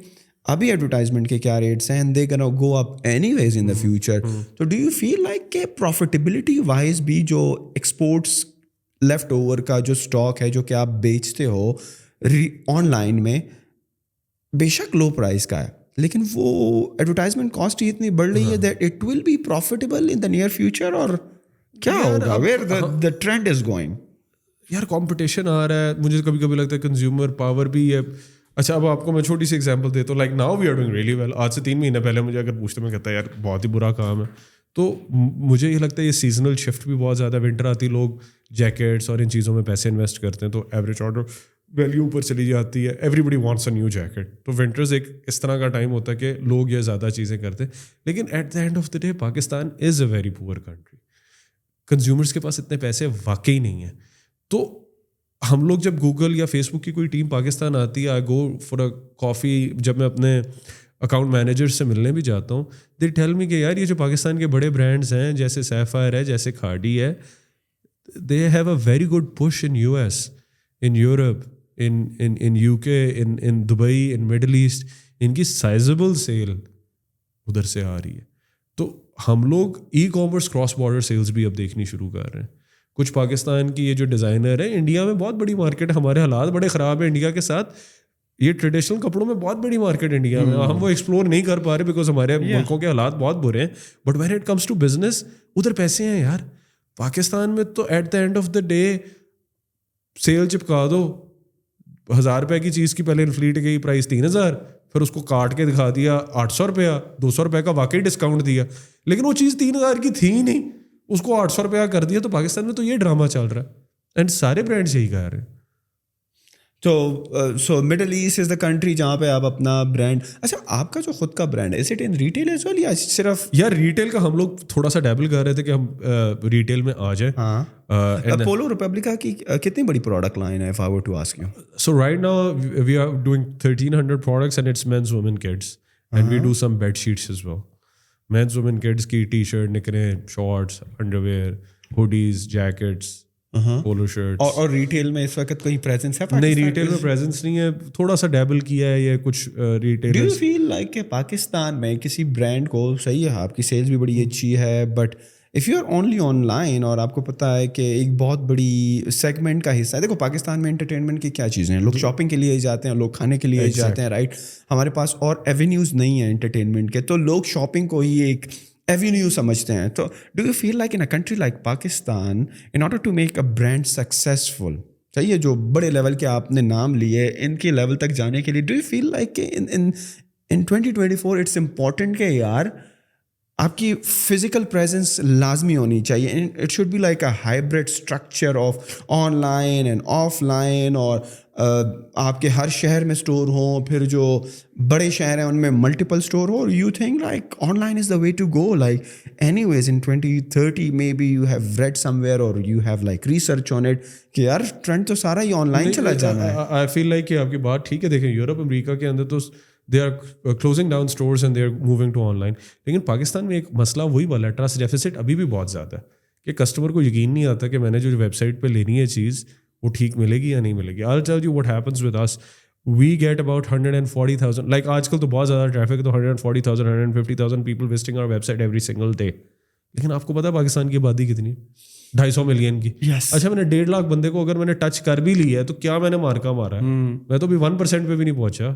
ابھی ایڈورٹائزمنٹ کے کیا ریٹس ہیں, and they're gonna go up anyways in the future. So do you feel like کہ profitability wise بھی جو ایکسپورٹس لیفٹ اوور کا جو اسٹاک ہے جو کہ آپ بیچتے ہو آن لائن میں, بے شک لو پرائز کا ہے, لیکن وہ ایڈورٹائزمنٹ کاسٹ ہی اتنی بڑھ رہی ہے that it will be profitable in the near future, اور کیا ہوگا, where the trend is going. یار کمپٹیشن آ رہا ہے, مجھے کبھی کبھی لگتا ہے کنزیومر پاور بھی ہے. اچھا اب آپ کو میں چھوٹی سی ایگزامپل دیتا ہوں, like now we are doing really well. آج سے 3 مہینے پہلے مجھے اگر پوچھتے میں کہتا ہے یار بہت ہی برا کام ہے, تو مجھے یہ لگتا ہے یہ سیزنل شفٹ بھی بہت زیادہ, ونٹر آتی لوگ جیکٹس اور ان چیزوں میں پیسے انویسٹ کرتے ہیں, تو ایوریج آرڈر ویلیو اوپر چلی جاتی ہے. Everybody wants a new jacket. تو ونٹرز ایک اس طرح کا ٹائم ہوتا ہے کہ لوگ یہ زیادہ چیزیں کرتے ہیں. لیکن at the end of the day Pakistan is a very poor country. Consumers کے پاس اتنے پیسے واقعی نہیں ہیں. تو ہم لوگ جب گوگل یا فیس بک کی کوئی ٹیم پاکستان آتی ہے, آئی گو فار اے کافی, جب میں اپنے اکاؤنٹ مینیجر سے ملنے بھی جاتا ہوں, دے ٹیل می کہ یار یہ جو پاکستان کے بڑے برانڈس ہیں جیسے سیفائر ہے, جیسے کھاڈی ہے, they have a very good push in US, in Europe, in UK, in Dubai, in middle east. ان کی سائزبل سیل ادھر سے آ رہی ہے. تو ہم لوگ e commerce cross border sales بھی اب دیکھنی شروع کر رہے ہیں. کچھ پاکستان کی یہ جو ڈیزائنر ہیں, انڈیا میں بہت بڑی مارکیٹ, ہمارے حالات بڑے خراب ہیں انڈیا کے ساتھ, یہ ٹریڈیشنل کپڑوں میں بہت بڑی مارکیٹ انڈیا میں, ہم وہ ایکسپلور نہیں کر پا رہے بیکاز ہمارے ملکوں کے حالات بہت برے ہیں. But when it comes to business, ادھر پیسے ہیں یار. پاکستان میں تو at the end of the day sale چپکا دو, 1,000 روپے کی چیز کی پہلے انفلیٹ گئی پرائز 3,000, پھر اس کو کاٹ کے دکھا دیا 800 روپیہ, 200 روپے کا واقعی ڈسکاؤنٹ دیا, لیکن وہ چیز 3,000 کی تھی ہی نہیں, اس کو 800 روپیہ کر دیا. تو پاکستان میں تو یہ ڈرامہ چل رہا ہے, اینڈ سارے برانڈس یہی کہہ رہے ہیں. تو so middle east is the country جہاں پہ آپ اپنا برانڈ. اچھا آپ کا جو خود کا برانڈ ہے, is it in retail as well یا صرف؟ یار ریٹیل کا ہم لوگ تھوڑا سا ڈیبل کر رہے تھے کہ ہم ریٹیل میں آ جائیں. ہاں, پولو ریپبلکا کی کتنی بڑی پروڈکٹ لائن ہے, if I were to ask you? So right now we are doing 1,300 products and it's men's, women, kids, and we do some bed sheets as well. Men's, women, kids کی T shirt, نکریں, shorts, underwear, hoodies, jackets, polo shirts. اور retail میں اس وقت کوئی presence ہے؟ نہیں, retail میں پریزنس نہیں ہے, تھوڑا سا ڈیبل کیا ہے یہ کچھ retail. Do you feel like کہ پاکستان میں کسی برانڈ کو, صحیح ہے آپ کی سیلز بھی بڑی اچھی ہے, but if you are only online, اور آپ کو پتہ ہے کہ ایک بہت بڑی سیگمنٹ کا حصہ ہے, دیکھو پاکستان میں انٹرٹینمنٹ کی کیا چیزیں ہیں, لوگ شاپنگ کے لیے جاتے ہیں, لوگ کھانے کے لیے جاتے ہیں, رائٹ. ہمارے پاس اور ایونیوز نہیں ہیں انٹرٹینمنٹ کے, تو لوگ شاپنگ کو ہی ایک ایونیو سمجھتے ہیں. تو do you feel like in a country like Pakistan, in order to make a brand successful, چاہیے جو بڑے لیول کے آپ نے نام لیے, ان کے لیول تک جانے کے لیے, ڈو یو فیل لائک کہ ان 2024 اٹس امپورٹنٹ کہ یار آپ کی فزیکل پریزنس لازمی ہونی چاہیے, it should be like a hybrid structure of online and offline, اور آپ کے ہر شہر میں اسٹور ہوں, پھر جو بڑے شہر ہیں ان میں ملٹیپل اسٹور ہو. You think like online is the way to go, like anyways in 2030 maybe you have read somewhere اور you have like research on it کہ یار ٹرینڈ تو سارا ہی آن لائن چلا جانا ہے. آئی feel like کہ آپ کی بات ٹھیک ہے. دیکھیں یورپ امریکہ کے اندر تو they are closing down stores and they are moving to online, لیکن پاکستان میں ایک مسئلہ وہی والا ہے, ٹرسٹ ڈیفیسٹ ابھی بھی بہت زیادہ ہے کہ کسٹمر کو یقین نہیں آتا کہ میں نے جو ویب سائٹ پہ لینی ہے چیز وہ ٹھیک ملے گی یا نہیں ملے گی. I'll tell you what happens with us. We get about 140,000, like آج کل تو بہت زیادہ ٹریفک, تو 140,000 150,000 people visiting our website every single day. لیکن آپ کو پتا ہے پاکستان کی آبادی کتنی ہے؟ 250 ملین کی. اچھا میں نے 1.5 لاکھ بندے کو اگر میں نے ٹچ کر بھی لیا ہے تو کیا میں نے مارکا مارا ہے؟ میں تو بھی 1% پہ بھی نہیں پہنچا.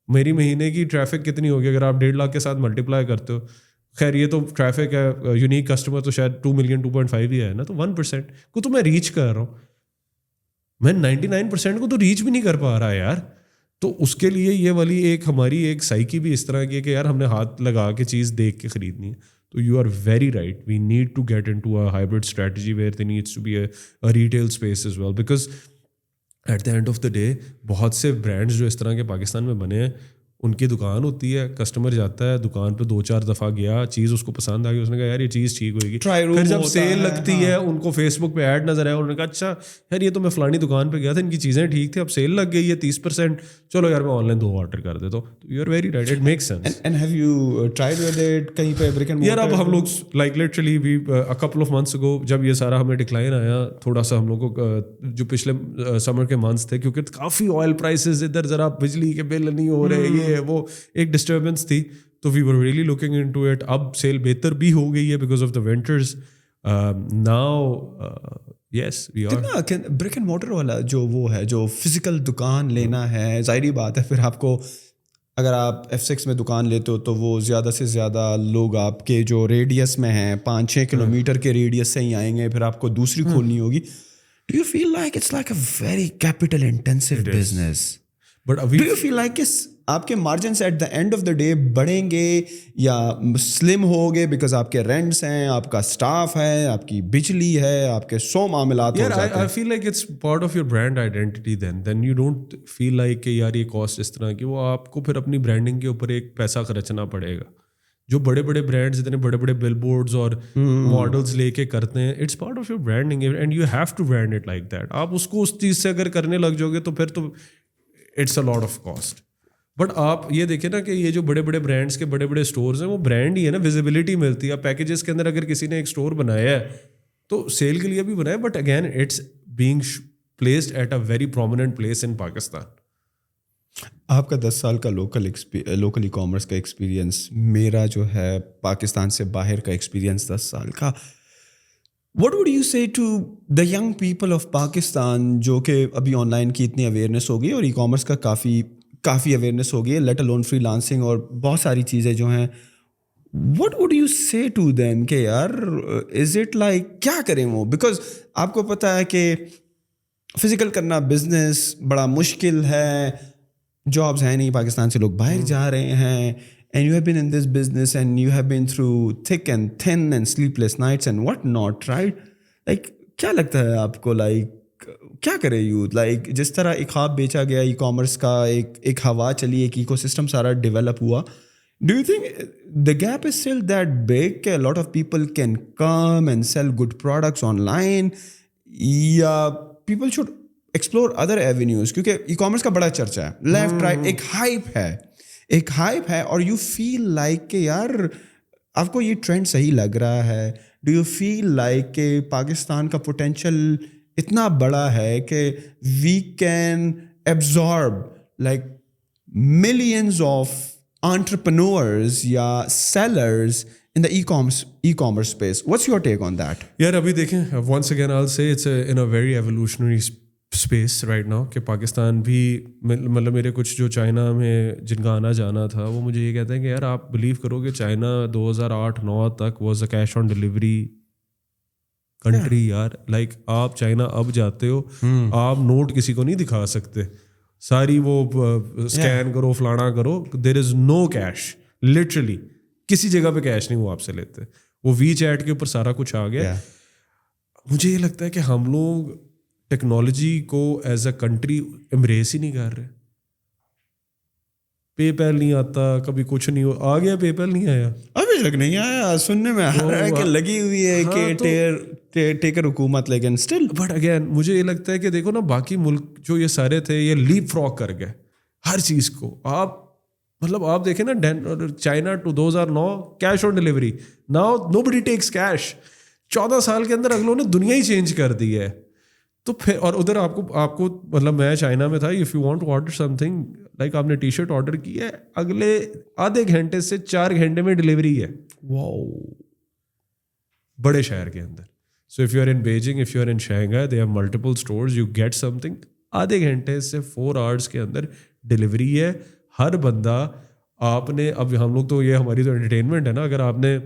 میری مہینے کی ٹریفک کتنی ہوگی اگر آپ 1.5 لاکھ کے ساتھ ملٹیپلائی کرتے ہو؟ خیر یہ تو ٹریفک ہے, یونیک کسٹمر تو شاید 2 ملین 2.5 ہی ہے نا, تو 1% کو تو میں ریچ کر رہا ہوں, میں 99% کو تو ریچ بھی نہیں کر پا رہا یار. تو اس کے لیے یہ والی ایک ہماری ایک سائیکی بھی اس طرح کی ہے کہ یار ہم نے ہاتھ لگا کے چیز دیکھ کے خریدنی ہے. تو you are very right, we need to get into a hybrid strategy where there needs to be a retail space as well, because at the end of the day بہت سے برانڈز جو اس طرح کے پاکستان میں بنے ہیں, ان کی دکان ہوتی ہے, کسٹمر جاتا ہے دکان پہ 2-4 دفعہ گیا, چیز اس کو پسند آ گئی, اس نے کہا یار یہ چیز ٹھیک ہوئے گی, پھر جب سیل لگتی ہے ان کو فیس بک پہ ایڈ نظر آیا, انہوں نے کہا اچھا یار یہ تو میں فلانی دکان پہ گیا تھا, ان کی چیزیں ٹھیک تھی, اب سیل لگ گئی ہے 30%, چلو یار میں آن لائن 2 آرڈر کر دیتا ہوں. You are very right, it make sense. And have you tried with it کہیں پہ brick and mortar؟ یار اب ہم لوگ like literally we a couple of months ago جب یہ سارا ہمیں ڈکلائن آیا تھوڑا سا, ہم لوگوں کو جو پچھلے سمر کے منتھس تھے, کیونکہ کافی آئل پرائسز ادھر ذرا بجلی کے بل نہیں ہو رہے, یہ وہ ایک ڈسٹربنس تھی, تو we were really looking into it. اب سیل بہتر بھی ہو گئی ہے because of the winters. Now yes we are brick and mortar والا جو وہ ہے, جو فزیکل دکان لینا ہے, ظاہری بات ہے پھر آپ کو اگر آپ F6 میں دکان لیتے ہو تو وہ زیادہ سے زیادہ لوگ آپ کے جو ریڈیس میں ہیں 5-6 کلومیٹر کے ریڈیس سے ہی آئیں گے, پھر آپ کو دوسری کھولنی ہوگی. Do you feel like it's like a very capital intensive business? But do you feel like آپ کے margins at the end of the day بڑھیں گے یا سلم ہوگے بیکاز آپ کے رینٹس ہیں, آپ کا اسٹاف ہے, آپ کی بجلی ہے, آپ کے 100 معاملات ہو جاتے ہیں. I feel like it's part of your brand identity then you don't feel like کہ یار یہ کاسٹ اس طرح کی, وہ آپ کو پھر اپنی برانڈنگ کے اوپر ایک پیسہ خرچنا پڑے گا. جو بڑے بڑے برانڈز اتنے بڑے بڑے بل بورڈز اور ماڈلز لے کے کرتے ہیں, it's part of your branding and you have to brand it like that. آپ اس کو اس چیز سے اگر کرنے لگ جاؤ گے تو پھر تو it's a lot of cost. But آپ یہ دیکھیں نا کہ یہ جو بڑے بڑے برانڈس کے بڑے بڑے اسٹورز ہیں وہ برانڈ ہی ہے نا, ویزیبلٹی ملتی ہے. پیکیجز کے اندر اگر کسی نے ایک اسٹور بنایا ہے تو سیل کے لیے بھی بنایا, but again it's being placed at a very prominent place in Pakistan. آپ کا 10 سال کا لوکل ای کامرس کا ایکسپیرینس, میرا جو ہے پاکستان سے باہر کا ایکسپیرینس 10 سال کا. What would you say to the young people of Pakistan جو کہ ابھی آن لائن کی اتنی اویئرنیس ہو گئی اور ای کامرس کا کافی اویئرنیس ہو گئی ہے, لیٹ الون فری لانسنگ اور بہت ساری چیزیں جو ہیں, what would you say to them کہ یار is it like کیا کریں وہ, بیکاز آپ کو پتہ ہے کہ فزیکل کرنا بزنس بڑا مشکل ہے, جابس ہیں نہیں, پاکستان سے لوگ باہر جا رہے ہیں, and you have been in this business and you have been through thick and thin and sleepless nights and what not, right? Like کیا لگتا ہے آپ کو, like کیا کرے یوتھ, لائک جس طرح ایک خواب بیچا گیا ای کامرس کا, ایک ہوا چلی, ایک ایکو سسٹم سارا ڈیولپ ہوا. Do you think the gap is still that big کہ lot of people can come and sell good products online, یا people should explore other avenues, کیونکہ ای کامرس کا بڑا چرچا ہے, لیفٹ رائٹ ایک ہائپ ہے اور یو فیل لائک کہ یار آپ کو یہ ٹرینڈ صحیح لگ رہا ہے. ڈو یو فیل لائک کہ پاکستان کا پوٹینشیل اتنا بڑا ہے کہ we can absorb like millions of entrepreneurs یا sellers in the e-commerce space? What's your take on that? یار ابھی دیکھیں, once again I'll say it's in a very evolutionary space right now کہ پاکستان بھی مطلب میرے کچھ جو چائنا میں جن کا آنا جانا تھا وہ مجھے یہ کہتے ہیں کہ یار آپ بلیو کرو کہ چائنا 2008-9 تک was a cash on delivery country. یار لائک آپ چائنا اب جاتے ہو, آپ نوٹ کسی کو نہیں دکھا سکتے, ساری وہ اسکین کرو فلانا کرو, دیر از نو کیش, لٹرلی کسی جگہ پہ کیش نہیں وہ آپ سے لیتے, وہ وی چیٹ کے اوپر سارا کچھ آ گیا. مجھے یہ لگتا ہے کہ ہم لوگ ٹیکنالوجی کو ایز اے کنٹری امبریس ہی نہیں کر رہے. پے پیل نہیں آتا, کبھی کچھ نہیں آ گیا, پے پیل نہیں آیا ابھی تک نہیں آیا, سننے میں آ رہا ہے کہ لگی ہوئی ہے کہ ٹیکر حکومت, لیکن اسٹل. بٹ اگین مجھے یہ لگتا ہے کہ دیکھو نا, باقی ملک جو یہ سارے تھے یہ لیپ فراگ کر گئے ہر چیز کو. آپ مطلب آپ دیکھیں نا, China 2009 cash on delivery, now nobody takes cash. 14 سال کے اندر اگلوں نے دنیا ہی چینج کر دی ہے. تو پھر اور ادھر آپ کو مطلب میں چائنا میں تھا, if you want to order something like آپ نے ٹی شرٹ آرڈر کی ہے, اگلے آدھے گھنٹے سے 4 گھنٹے میں ڈلیوری ہے. واو, بڑے شہر کے اندر. So if you are in Beijing, if you are in Shanghai, they have multiple stores, you get something آدھے گھنٹے سے 4 آورس کے اندر ڈلیوری ہے. ہر بندہ آپ نے, اب ہم لوگ تو یہ ہماری تو انٹرٹینمنٹ ہے نا, اگر آپ نے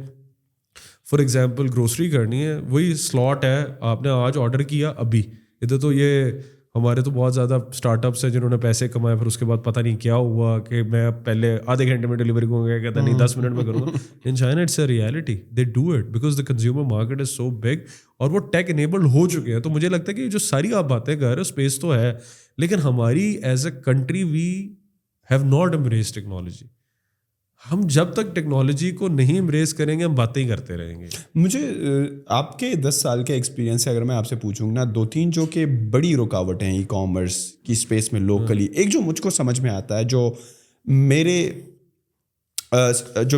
فار ایگزامپل گروسری کرنی ہے, وہی سلاٹ ہے, آپ نے آج آرڈر کیا ابھی, ادھر تو یہ ہمارے تو بہت زیادہ اسٹارٹ اپس ہیں جنہوں نے پیسے کمائے, پھر اس کے بعد پتہ نہیں کیا ہوا کہ میں پہلے آدھے گھنٹے میں ڈلیوری کروں گا, کہتا نہیں 10 منٹ میں کروں گا. In China it's a reality, they do it because the consumer market is so big, اور وہ ٹیک انیبلڈ ہو چکے ہیں. تو مجھے لگتا ہے کہ جو ساری آپ باتیں کر رہے ہو اسپیس تو ہے, لیکن ہماری as a country we have not embrace technology. ہم جب تک ٹیکنالوجی کو نہیں امبریس کریں گے ہم باتیں ہی کرتے رہیں گے. مجھے آپ کے 10 سال کے ایکسپیرینس سے اگر میں آپ سے پوچھوں گا 2-3 جو کہ بڑی رکاوٹیں ہیں ای کامرس کی اسپیس میں لوکلی, ایک جو مجھ کو سمجھ میں آتا ہے, جو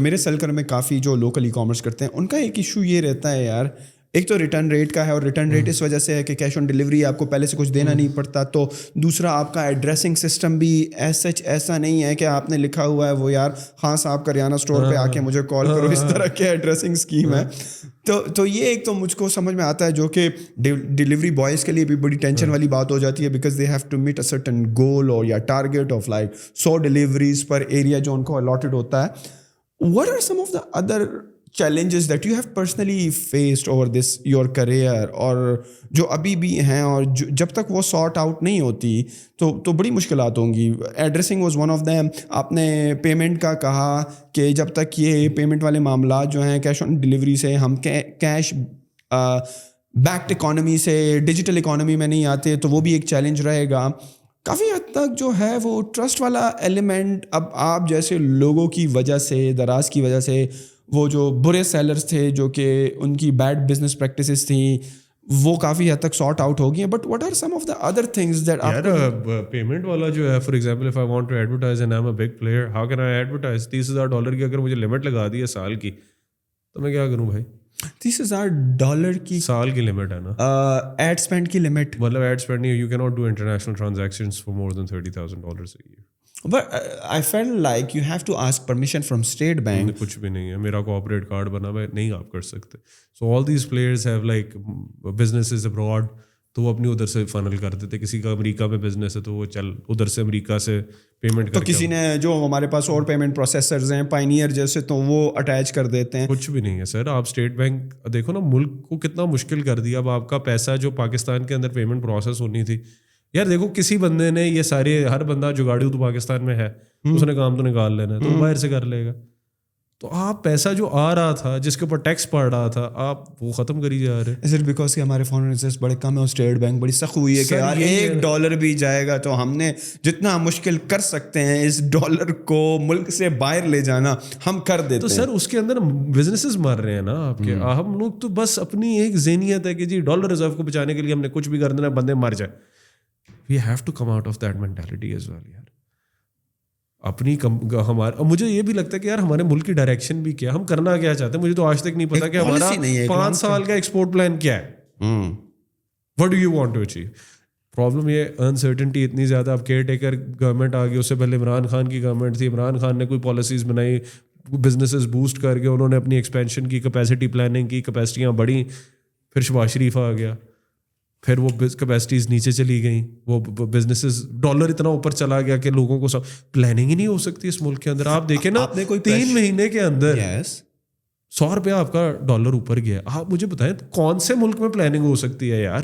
میرے سرکل میں کافی جو لوکل ای کامرس کرتے ہیں ان کا ایک ایشو یہ رہتا ہے یار, ایک تو ریٹرن ریٹ کا ہے, اور ریٹرن ریٹ اس وجہ سے ہے کہ کیش آن ڈلیوری آپ کو پہلے سے کچھ دینا نہیں پڑتا. تو دوسرا آپ کا ایڈریسنگ سسٹم بھی ایسا نہیں ہے کہ آپ نے لکھا ہوا ہے وہ یار خان صاحب کریانہ اسٹور پہ آ کے مجھے کال کرو, اس طرح کے ایڈریسنگ اسکیم ہے. تو یہ ایک تو مجھ کو سمجھ میں آتا ہے جو کہ ڈلیوری بوائز کے لیے بھی بڑی ٹینشن والی بات ہو جاتی ہے, because they have to meet a certain goal اور یا ٹارگیٹ آف لائک 100 ڈلیوریز پر ایریا جو ان کو الاٹڈ ہوتا ہے. What are some of the other challenges that you have personally faced over this your career, اور جو ابھی بھی ہیں, اور جب تک وہ سارٹ آؤٹ نہیں ہوتی تو بڑی مشکلات ہوں گی؟ Addressing was one of them. آپ نے پیمنٹ کا کہا کہ جب تک یہ پیمنٹ والے معاملات جو ہیں کیش آن ڈلیوری سے, ہم کیش بیکڈ اکانومی سے ڈیجیٹل اکانومی میں نہیں آتے, تو وہ بھی ایک چیلنج رہے گا. کافی حد تک جو ہے وہ ٹرسٹ والا ایلیمنٹ اب آپ جیسے لوگوں کی وجہ سے, دراز کی وجہ سے, وہ جو برے سیلرز تھے جو کہ ان کی بیڈ بزنس پریکٹسز تھیں وہ کافی حد تک سارٹ آؤٹ ہو گئی ہیں. But what are some of the other things that آپ پیمنٹ والا جو ہے, for example if I want to advertise and I am a big player, how can I advertise $30,000 کی اگر مجھے لمٹ لگا دی ہے سال کی, تو میں کیا کروں بھائی؟ $30,000 کی سال کی لمٹ ہے نا, ایڈ اسپینڈ کی لمٹ. مطلب ایڈ اسپینڈ نہیں, یو کی not do international transactions for more than $30,000 a year. But I felt like you have to ask permission from State Bank. کچھ بھی نہیں ہے, میرا کوآپریٹ کارڈ بنا ہوا ہے, نہیں آپ کر سکتے. So all these players have like businesses abroad, تو وہ اپنی ادھر سے فنل کر دیتے. کسی کا امریکہ میں بزنس ہے تو وہ چل ادھر سے امریکہ سے پیمنٹ تو کسی نے جو ہمارے پاس اور پیمنٹ پروسیسرز ہیں پائنیئر جیسے, تو وہ اٹیچ کر دیتے ہیں. کچھ بھی نہیں ہے سر. آپ اسٹیٹ بینک دیکھو نا, ملک کو کتنا مشکل کر دیا. اب آپ کا پیسہ جو پاکستان کے اندر پیمنٹ پروسیس ہونی تھی, یار دیکھو کسی بندے نے یہ سارے, ہر بندہ جگاڑی تو پاکستان میں ہے, اس نے کام تو نکال لینا ہے, تو باہر سے کر لے گا. تو آپ پیسہ جو آ رہا تھا جس کے اوپر ٹیکس پڑ رہا تھا, آپ وہ ختم کری جا رہے. اس لیے بیکاز کہ ہمارے فارن ریزروز بڑے کم ہیں, اور اسٹیٹ بینک بڑی سخت ہوئی ہے کہ یار $1 بھی جائے گا تو ہم نے جتنا مشکل کر سکتے ہیں اس ڈالر کو ملک سے باہر لے جانا ہم کر دیتے ہیں. تو سر اس کے اندر بزنسز مر رہے ہیں نا آپ کے. ہم لوگ تو بس اپنی ایک ذہنیت ہے کہ جی ڈالر ریزرو کو بچانے کے لیے ہم نے کچھ بھی کر دینا, بندے مر جائے. We have to come out of that mentality as well یار. اپنی ہمارا, مجھے یہ بھی لگتا ہے کہ یار ہمارے ملک کی ڈائریکشن بھی کیا, ہم کرنا کیا چاہتے ہیں. مجھے تو آج تک نہیں پتا کہ ہمارا 5 سال کا ایکسپورٹ پلان کیا ہے. What do you want to achieve? Problem یہ انسرٹنٹی اتنی زیادہ. اب کیئر ٹیکر گورنمنٹ آ گئی, اس سے پہلے عمران خان کی گورنمنٹ تھی. عمران خان نے کوئی پالیسیز بنائی, بزنسز بوسٹ کر کے انہوں نے اپنی ایکسپینشن کی, کیپیسٹی پلاننگ کی, کیپیسٹیاں بڑھیں. پھر شہباز شریف آ گیا, پھر وہ کیپیسٹیز نیچے چلی گئیں, وہ بزنسز ڈالر اتنا اوپر چلا گیا کہ لوگوں کو سب پلاننگ ہی نہیں ہو سکتی اس ملک کے اندر. آپ دیکھیں نا 3 مہینے کے اندر $100 آپ کا ڈالر اوپر گیا. آپ مجھے بتائیں کون سے ملک میں پلاننگ ہو سکتی ہے یار؟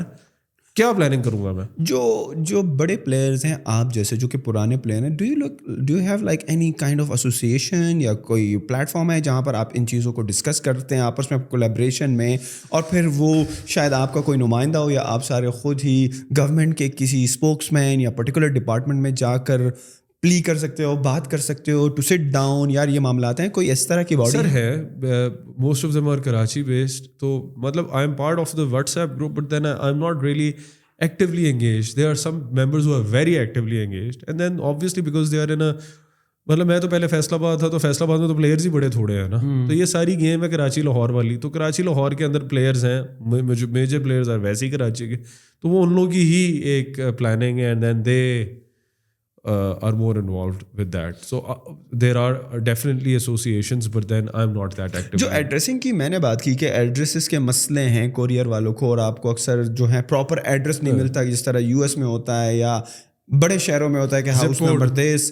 کیا پلاننگ کروں گا میں؟ جو بڑے پلیئرز ہیں آپ جیسے جو کہ پرانے پلیئر ہیں, do you have like any kind of association یا کوئی پلیٹ فارم ہے جہاں پر آپ ان چیزوں کو ڈسکس کرتے ہیں آپس میں کولیبریشن میں, اور پھر وہ شاید آپ کا کوئی نمائندہ ہو یا آپ سارے خود ہی گورنمنٹ کے کسی اسپوکس مین یا پرٹیکولر ڈپارٹمنٹ میں جا کر پلی کر سکتے ہو, بات کر سکتے ہو, ٹو سٹ ڈاؤن, یار یہ معاملات ہیں, کوئی اس طرح کی باڈی سر ہے؟ Most of them are Karachi based. تو مطلب I am part of the WhatsApp group, but then I am not really actively engaged. There are some members who are very actively engaged, and then obviously because they are in a, مطلب میں تو پہلے فیصل آباد تھا, تو فیصل آباد میں تو پلیئرز ہی بڑے تھوڑے ہیں نا. تو یہ ساری گیم ہے کراچی لاہور والی, تو کراچی لاہور کے اندر پلیئرز ہیں, میجر پلیئرز ہیں ویسے ہی کراچی کے, تو وہ ان لوگوں کی ہی ایک پلاننگ ہے, and then they are more involved with that. So there are definitely associations, but then I'm not that active. جو ایڈریسنگ کی میں نے بات کی کہ ایڈریسز کے مسئلے ہیں کوریئر والوں کو, اور آپ کو اکثر جو ہے پراپر ایڈریس نہیں ملتا, جس طرح US میں ہوتا ہے یا بڑے شہروں میں ہوتا ہے کہ house number 10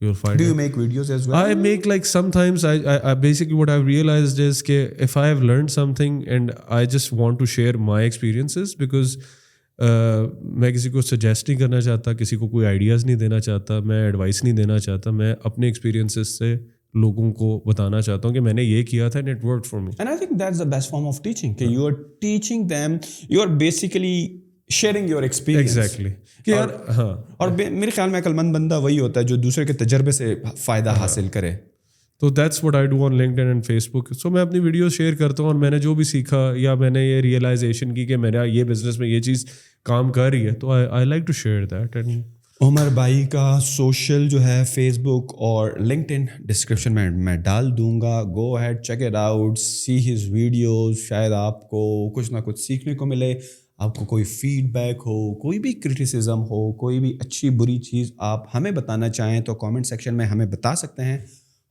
you'll find Do it. you make videos as well? I make like sometimes I basically what I've realized is that if I have learned something and I just want to share my experiences, because میں کسی کو suggest نہیں کرنا چاہتا, کسی کو کوئی ideas نہیں دینا چاہتا, میں ایڈوائس نہیں دینا چاہتا, میں اپنے ایکسپیرینسز سے لوگوں کو بتانا چاہتا ہوں کہ میں نے یہ کیا تھا and it worked for me. And I think that's the best form of teaching, کہ you are teaching them, you are basically sharing your experience. Exactly. کہ یار ہاں, اور میرے خیال میں عقل مند بندہ وہی ہوتا ہے جو دوسرے کے تجربے سے فائدہ حاصل کرے. تو that's what I do on LinkedIn and Facebook. So میں اپنی ویڈیوز شیئر کرتا ہوں, اور میں نے جو بھی سیکھا یا میں نے یہ ریئلائزیشن کی کہ میرا یہ بزنس میں یہ چیز کام کر رہی ہے, تو I like to share that. And Umar بھائی کا سوشل جو ہے فیس بک اور LinkedIn ڈسکرپشن میں ڈال دوں گا. Go ahead, check it out, see his videos. شاید آپ کو کچھ نہ کچھ سیکھنے کو ملے. آپ کو کوئی فیڈ بیک ہو, کوئی بھی کرٹیسزم ہو, کوئی بھی اچھی بری چیز آپ ہمیں بتانا چاہیں تو کامنٹ سیکشن میں ہمیں بتا سکتے ہیں,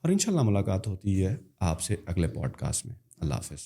اور انشاءاللہ ملاقات ہوتی ہے آپ سے اگلے پوڈ کاسٹ میں. اللہ حافظ.